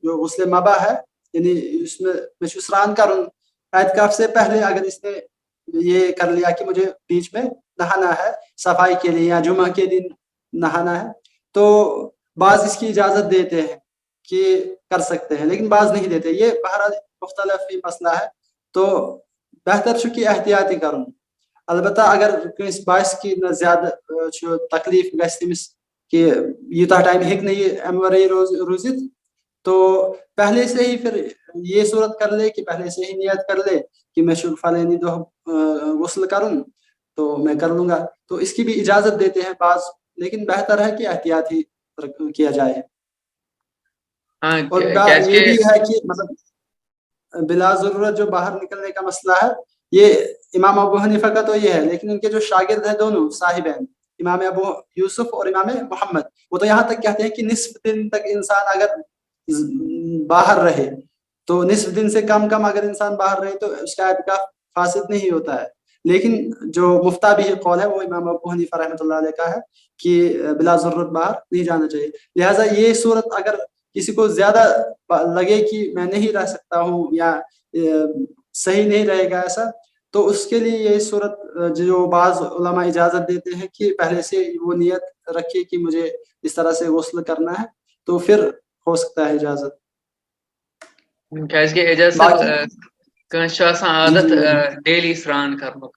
جو غسل مبا ہے, یعنی اس میں سران کرن, اعتکاف سے پہلے اگر اس نے یہ کر لیا کہ مجھے بیچ میں نہانا ہے صفائی کے لیے یا جمعہ کے دن نہانا ہے, تو بعض اس کی اجازت دیتے ہیں کہ کر سکتے ہیں, لیکن بعض نہیں دیتے. یہ بہرحال مختلف مسئلہ ہے. تو بہتر چھ کہ احتیاطی کرن. البتہ اگر کنس باس کی زیادہ تکلیف گژھِ تمس کہ یوتاہ ٹائم ہیکہ نہ یہ امہ ورٲے روزت, تو پہلے سے ہی پھر یہ صورت کر لے کہ پہلے سے ہی نیت کر لے کہ میں فلانی دہ غسل کروں تو میں کر لوں گا. تو اس کی بھی اجازت دیتے ہیں بعض, لیکن بہتر ہے کہ احتیاط ہی کیا جائے. اور یہ بھی ہے کہ مطلب بلا ضرورت جو باہر نکلنے کا مسئلہ ہے, یہ امام ابو حنیفہ کا تو یہ ہے, لیکن ان کے جو شاگرد ہیں دونوں صاحبین امام ابو یوسف اور امام محمد, وہ تو یہاں تک کہتے ہیں کہ نصف دن تک انسان اگر باہر رہے, تو نصف دن سے کم اگر انسان باہر رہے تو اس کا اعتکاف فاسد نہیں ہوتا ہے. لیکن جو مفتہ بھی قول ہے وہ امام ابو حنیفہ رحمۃ اللہ علیہ کا ہے کہ بلا ضرورت باہر نہیں جانا چاہیے. لہٰذا یہ صورت اگر کسی کو زیادہ لگے کہ میں نہیں رہ سکتا ہوں یا صحیح نہیں رہے گا ایسا, تو اس کے لیے یہ صورت جو بعض علماء اجازت دیتے ہیں کہ پہلے سے وہ نیت رکھے کہ مجھے اس طرح سے غسل کرنا ہے, تو پھر ہو سکتا ہے اجازت. کیازکہِ اعجاز صٲب باقی کٲنٛسہِ چھُ آسان جی عادت جی بولیے. ڈیلی سرٛان کَرنُک,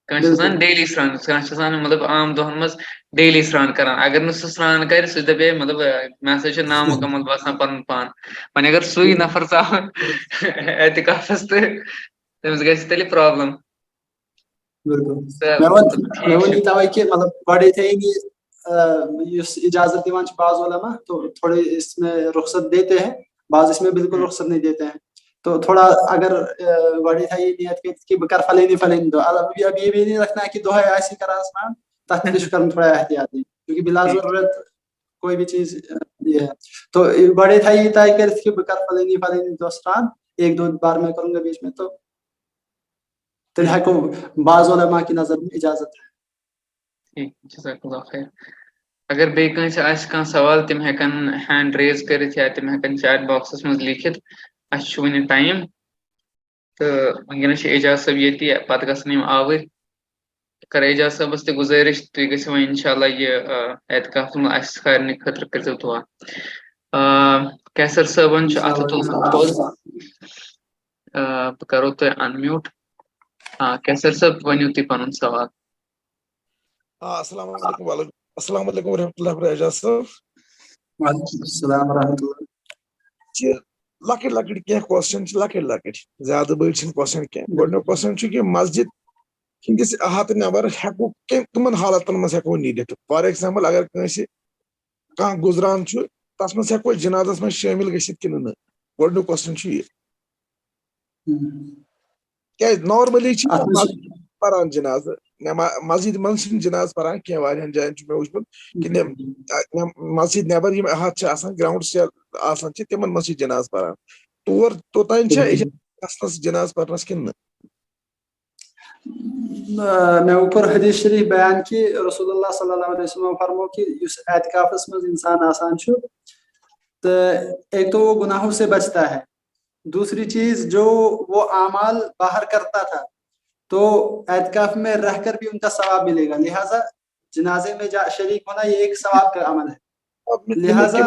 کٲنٛسہِ چھُ آسان بالکل ڈیلی سرٛان, کٲنٛسہِ چھُ آسان مطلب عام دۄہَن منٛز ڈیلی سرٛان کَران. اگر نہٕ سُہ سرٛان کَرِ سُہ دَپہِ ہے مطلب مےٚ ہسا چھُ نامُکمل باسان پَنُن پان. وۄنۍ اگر سُے نفر ژاو اعتکافَس تہٕ تٔمِس گژھِ تیٚلہِ پرٛابلِم. بالکل تہٕ میں ٹھیٖک چھُ. ونی توے کہ مطلب گۄڈے تھے اس اجازت دیوان چھ بعض علماء, تو تھوڑے اس میں رخصت دیتے ہیں, بعض اس میں بالکل رخصت نہیں دیتے ہیں. تو تھوڑا اگر گۄڈے تھا یہ نیت کہ بہ کر فلانی فلانی دو, اب یہ بھی نہیں رکھنا ہے کہ دہے ایسی کران سنان, تک تہ کرن تھوڑا احتیاطی, کیونکہ بلا ٹھیک ضرورت کوئی بھی چیز یہ ہے. تو بڑے تھا یہ طے کر کہ بہ کر فلانی فلانی دو سران, ایک دو بار میں کروں گا بیچ میں, تو تیل ہیکو بعض علماء کی نظر میں اجازت ہے. ٹھیک, جزاک اللہ خیر. اگر بیٚیہِ کٲنٛسہِ آسہِ کانٛہہ سوال تِم ہٮ۪کن ہینٛڈ ریز کٔرِتھ یا تِم ہٮ۪کن چیٹ باکسس منٛز لیکھِتھ. اَسہِ چھُ وُنہِ ٹایم تہٕ وٕنکٮ۪نس چھِ اعجاز صٲب ییٚتی, پتہٕ گژھن یِم آوٕرۍ. کر اعجاز صٲبس تہِ گُزٲرِش تُہۍ گٔژھِو وۄنۍ انشاءاللہ یہِ اعتکافس منٛز اَسہِ سارنٕے خٲطرٕ کٔرۍزیو دُعا. کیسر صٲبن چھُ اَتھٕ تُلمُت تھوٚد, بہٕ کرو تۄہہِ انمیوٗٹ. کیسر صٲب ؤنِو تُہۍ پنُن سوال. السلام علیکم السلام علیکم ورحمۃ اللہ وبرکاتہ. اعجاز صٲب وعلیکم السلام ورحمۃ اللہ. لۄکٕٹۍ لۄکٕٹۍ کینٛہہ کوسچن چھِ لۄکٕٹۍ لۄکٕٹۍ, زیادٕ بٔڑۍ چھِنہٕ کوسچن کینٛہہ. گۄڈٕنیُک کوسچن چھُ کہِ مسجد ہٕنٛدِس احاطہٕ نٮ۪بر ہٮ۪کو کٕمن حالاتن منٛز ہٮ۪کو نیٖرِتھ؟ فار ایگزامپل اگر کٲنٛسہِ کانٛہہ گُزران چھُ تتھ منٛز ہٮ۪کو جنازس منٛز شٲمِل گٔژھِتھ کِنہٕ نہٕ؟ گۄڈٕنیُک کوسچن چھُ یہِ. کیازِ نارملی چھِ پران جنازٕ, مسجد منٛز چھِنہٕ جنازٕ پران کینٛہہ, واریاہن جاین چھُ مےٚ وٕچھمُت کہِ مسجد نٮ۪بر یِم احاطہٕ چھِ آسان, گراوُنڈ آسان چھِ, تِمن منٛز چھِ جنازٕ پران. توٚتانۍ چھا گژھنس جنازٕ پرنس کِنہٕ نہٕ؟ میں اوپر حدیث شریف بیان کہ رسول اللہ صلی اللہ علیہ وسلم فرمو کہ اس اعتکافس میں انسان آسان چھو تو ایک تو وہ گناہوں سے بچتا ہے, دوسری چیز جو وہ اعمال باہر کرتا تھا تو اعتکاف میں رہ کر بھی ان کا ثواب ملے گا. لہٰذا جنازے میں شریک ہونا یہ ایک ثواب کا عمل ہے. لہٰذا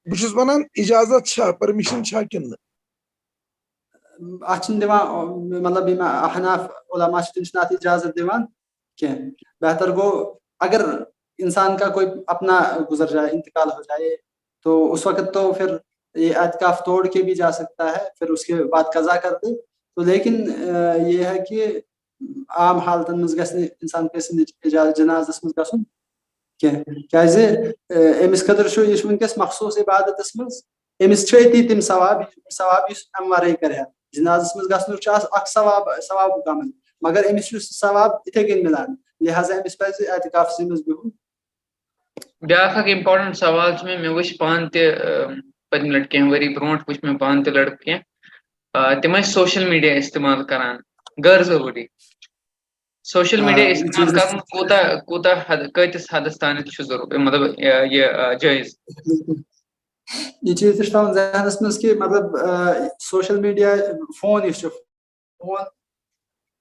بہٕ چھُس وَنان اجازت چھا, پرمِشن چھا کِنہٕ نہٕ؟ اتھ چھِنہٕ دِوان مطلب یِم احناف علماء چھِ تِم چھِنہٕ اتھ اجازت دِوان کینٛہہ. بہتر گوٚو اگر انسان کا کوئی اپنا گزر جائے, انتقال ہو جائے, تو اس وقت تو پھر یہ اعتکاف توڑ کے بھی جا سکتا ہے, پھر اس کے بعد قضا کر دے. تو لیکن یہ ہے کہ عام حالتن منٛز گژھِ نہٕ انسان کٲنٛسہِ جنازس منٛز گژھُن کینٛہہ, کیازِ أمِس خٲطرٕ چھُ یہِ چھُ وٕنکٮ۪س مخصوٗص عبادتس منٛز, أمِس چھُ أتی تِم ثواب یُس امہِ ورٲے کرِ ہا. جنازس منٛز گژھنُک چھُ اکھ ثوابُک عمل, مگر أمِس چھُ ثواب یِتھے کٔنۍ مِلان, لہٰذا أمِس پزِ اعتکافسٕے منٛز بِہُن. بیٛاکھ اکھ امپاٹنٹ سوال چھُ مےٚ وٕچھ پانہٕ تہِ پٔتمہِ لٹہِ کینٛہہ ؤری برونٛٹھ وٕچھ مےٚ پانہٕ تہِ لڑکہٕ کینٛہہ, تِم ٲسۍ سوشل میٖڈیا استعمال کران غٲر ضروٗری. سوشل میٖڈیا یہ استعمال چیز کرُن کۭتِس حدس تانٮ۪تھ چھُ مطلب یہِ جٲیز؟ یہ چیز تہِ چھُ تھاوُن ذہنس منٛز کہ مطلب سوشل میڈیا فون یُس چھُ, فون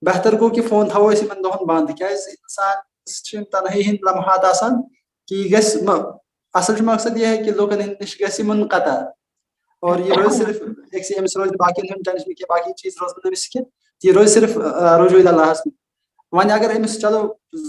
بہتر گوٚو کہ فون تھاوو أسۍ یِمن دۄہن بنٛد, کیازِ انسانس چھِ تنہٲئی ہٕنٛدۍ لمحات آسان کہ یہ گژھِ, اصل چھُ مقصد یہ ہے کہ لوکن ہٕنٛدۍ نِش گژھِ منقطع, اور یہ روز صرف أمِس روزِ باقین ہُنٛد ٹینشن کینٛہہ, باقی چیز روزن أمِس کینٛہہ, یہ روزِ صرف رجوع اللہس منٛز. وۄنۍ اگر أمِس چلو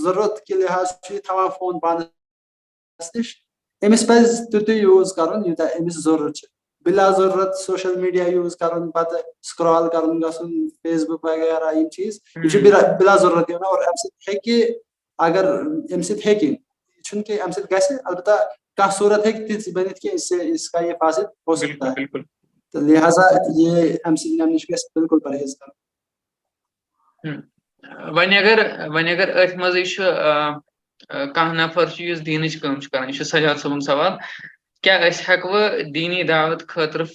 ضروٗرت کہِ لحاظ چھُ یہِ تھاوان فون پانس نِش, أمِس پزِ تیُتُے یوٗز کرُن یوٗتاہ أمِس ضروٗرت چھِ. بلا ضروٗرت سوشل میڈیا یوٗز کرُن, پتہٕ سکرال کرُن گژھُن فیس بُک وغیرہ یِم چیٖز, یہِ چھُ بلا ضروٗرت یِوان, اور امہِ سۭتۍ ہیٚکہِ اگر امہِ سۭتۍ ہیٚکہِ, یہِ چھُنہٕ کہِ امہِ سۭتۍ گژھِ, البتہ کانٛہہ صوٗرت ہیٚکہِ تِژھ بٔنِتھ کہ اس کا یہ فاصل ہو سکتا ہے, تو لہٰذا یہ امہِ سۭتۍ نِنہٕ نِش گژھِ بالکل پرہیز کرُن. وۄنۍ اگر أتھۍ منٛزٕے چھُ کانٛہہ نفر چھُ یُس دیٖنٕچ کٲم چھُ کران, یہِ چھُ سجاد صٲبُن سوال, کیٛاہ أسۍ ہٮ۪کوٕ دیٖنی دعوت خٲطرٕ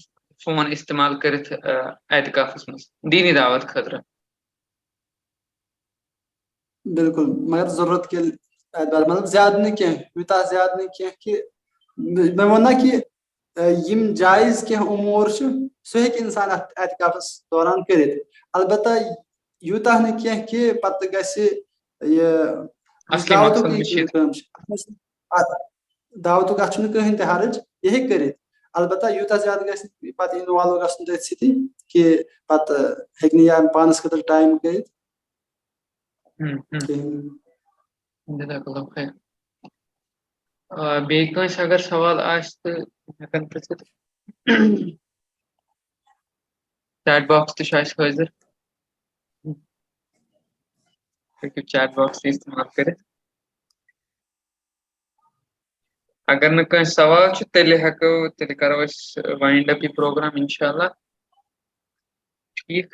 فون استعمال کٔرِتھ اعتکافس منٛز, دیٖنی دعوت خٲطرٕ؟ بالکل, مگر ضروٗرت کے اعتبار مطلب زیادٕ نہٕ کینٛہہ, یوٗتاہ زیادٕ نہٕ کینٛہہ کہ مےٚ ووٚن نا کہ یِم جایز کینٛہہ امور چھِ سُہ ہیٚکہِ انسان اتھ اعتکافس دوران کٔرِتھ, البتہ یوتاہ نہ کینٛہہ کہِ پتہٕ گژھِ یہِ اصلی دعوتُک مقصد یہِ مشید کٲم چھِ دعوتُک اَتھ چھُنہٕ کٕہٕنۍ تہِ حرج یہِ ہیٚکہِ کٔرِتھ البتہ یوٗتاہ زیادٕ گژھِ نہٕ پتہٕ اِنوالو گژھُن تٔتھۍ سۭتی کہِ پتہٕ ہیٚکہِ نہٕ یا پانس خٲطرٕ ٹایم کٔرِتھ کِہیٖنۍ. جزاک اللہ خیر. بیٚیہِ کٲنٛسہِ اگر سوال آسہِ تہٕ ہٮ۪کن پرٛژھِتھ. چیٹ باکس تہِ چھُ اَسہِ حٲضِر ہیٚکِو چیٹ باکس تہِ استعمال کٔرِتھ. اگر نہٕ کٲنٛسہِ سوال چھُ تیٚلہِ کرو أسۍ وایِنڈ اپ یہِ پروگرام انشاء اللہ. ٹھیٖک.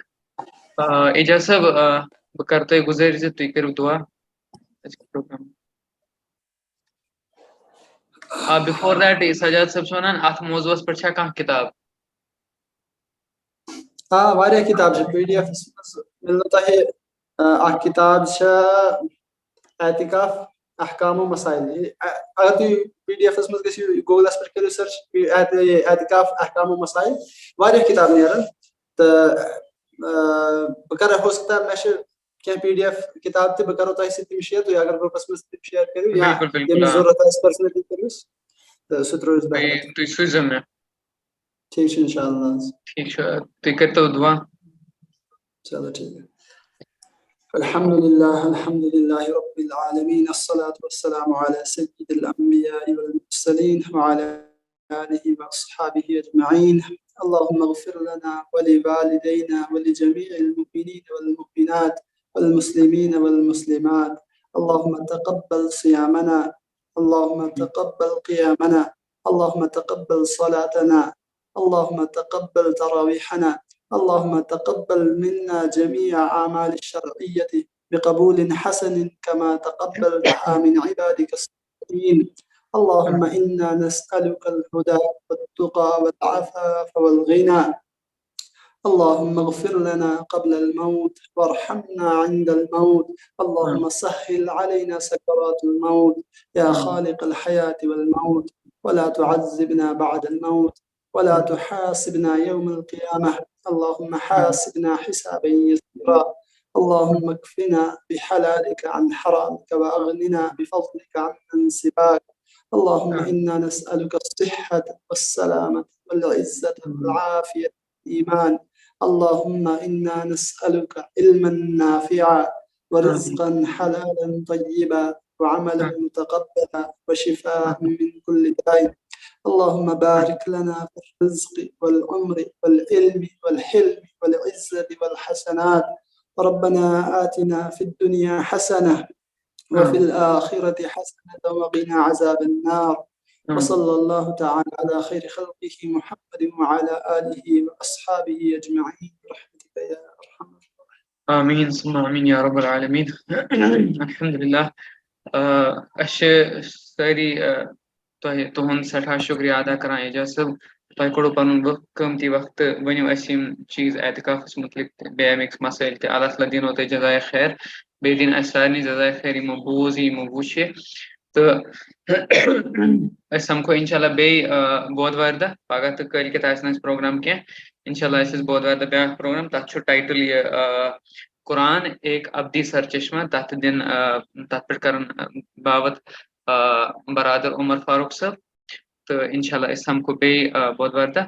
اعجاز صٲب بہٕ کرٕ تۄہہِ گُزٲرِش زِ تُہۍ کٔرِو دُعا أزکہِ پروگرام. بِفور دیٹ سجاد صٲب چھُ وَنان اَتھ موضوٗعس پٮ۪ٹھ چھا کانٛہہ کِتاب؟ واریاہ کِتاب چھِ PDF یَس منٛز مِلنو تۄہہِ اکھ کِتاب چھےٚ اعتِکاف احکام و مسائل. اگر تُہۍ PDF یَس منٛز گٔژھِو گوٗگلَس پٮ۪ٹھ کٔرِو سٔرٕچ اعتِکاف احکام و مسائل واریاہ کِتاب نیران تہٕ بہٕ کرٕ ہو سکتا مےٚ چھِ کینٛہہ PDF کِتاب تہِ بہٕ کرو تۄہہِ سۭتۍ تِم شِیر تُہۍ اگر گرُپَس منٛز تِم شِیر کٔرِو یا ییٚمِس ضروٗرت آسہِ پٔرسنٔلی کٔرِوس تہٕ سُہ تہِ روزِ بہتر. تُہۍ سوٗزِو مےٚ. ٹھیٖک چھُ اِنشاء اللہ. ٹھیٖک چھُ تُہۍ کٔرۍتو دُعا. چلو ٹھیٖک. الحمد لله رب العالمين الصلاة والسلام على سيد الأنبياء والمرسلين وعلى آله وأصحابه أجمعين. اللهم اغفر لنا ولوالدينا ولجميع المؤمنين والمؤمنات والمسلمين والمسلمات. اللهم تقبل صيامنا اللهم تقبل قيامنا اللهم تقبل صلاتنا اللهم تقبل تراويحنا اللهم تقبل منا جميع أعمال الشرعية بقبول حسن كما تقبلتها من عبادك الصالحين. اللهم إنا نسألك الهدى والتقى والعفاف والغنى. اللهم اغفر لنا قبل الموت وارحمنا عند الموت. اللهم سهل علينا سكرات الموت يا خالق الحياة والموت ولا تعذبنا بعد الموت ولا تحاسبنا يوم القيامة. اللهم حاسبنا حسابا يسيرا. اللهم اكفنا بحلالك عن حرامك وأغننا بفضلك عمن سواك. اللهم إنا نسألك الصحة والسلامة والعزة والعافية والإيمان. اللهم إنا نسألك علما نافعا ورزقا حلالا طيبا وعملا متقبلا وشفاء من كل داء. اللهم بارك لنا في الرزق والعمر والعلم والحلم والعزة والحسنات. ربنا آتنا في الدنيا حسنة وفي الآخرة حسنة وقنا عذاب النار. وصلى الله تعالى على خير خلقه محمد وعلى آله وأصحابه أجمعين برحمتك يا أرحم الراحمين. آمين ثم آمين يا رب العالمين. الحمد لله. ساری تُہُنٛد سٮ۪ٹھاہ شُکریہ ادا کران اعجاز صٲب. تۄہہِ کوٚڑوٕ پَنُن قۭمتی وقتہٕ ؤنِو اَسہِ یِم چیٖز اعتِکافَس مُتعلِق تہِ بیٚیہِ اَمِکۍ مسٲیِل تہِ. اللہ تعالیٰ دِنو تۄہہِ جزایہِ خیر بیٚیہِ دِنۍ اَسہِ سارنٕے جزایہِ خیر یِمو بوٗز یِمو وٕچھِ تہٕ أسۍ سَمکھو اِنشاءاللہ بیٚیہِ بودوارِ دۄہ پگاہ تہٕ کٲلۍکٮ۪تھ آسہِ نہٕ اَسہِ پروگرام کینٛہہ. اِنشاءاللہ آسہِ اَسہِ بودوارِ دۄہ بیٛاکھ پروگرام تَتھ چھُ ٹایٹل یہِ قرآن ایک ابدی سر چشمہ. تَتھ دِنۍ تَتھ پٮ۪ٹھ کَرَن باوت برادر عمر فاروق صٲب تہٕ اِنشاءاللہ أسۍ سَمکھو بیٚیہِ بودوارِ دۄہ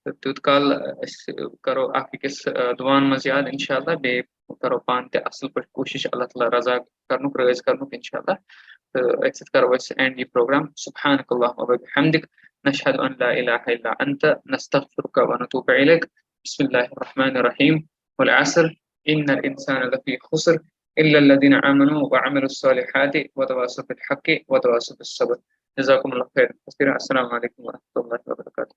تہٕ تیوٗت کال أسۍ کَرو اکھ أکِس دُعاہن منٛز یاد اِنشاءاللہ. بیٚیہِ کَرو پانہٕ تہِ اَصٕل پٲٹھۍ کوٗشِش اللہ تعالیٰ رضا کَرنُک رٲضۍ کَرنُک اِنشاءاللہ. تہٕ أتھۍ سۭتۍ کَرو أسۍ اینڈ یہِ پروگرام. سبحانک اللہم وبحمدک نشہد ان لا الہ الا انت نستغفرک ونتوب الیک. بسم اللہ الرحمن الرحیم. والعصر ان الانسان لفی خسر الا الذين آمنوا وعملوا الصالحات وتواصوا بالحق وتواصوا بالصبر. جزاكم الله خير كثيرا. السلام عليكم ورحمة الله وبركاته.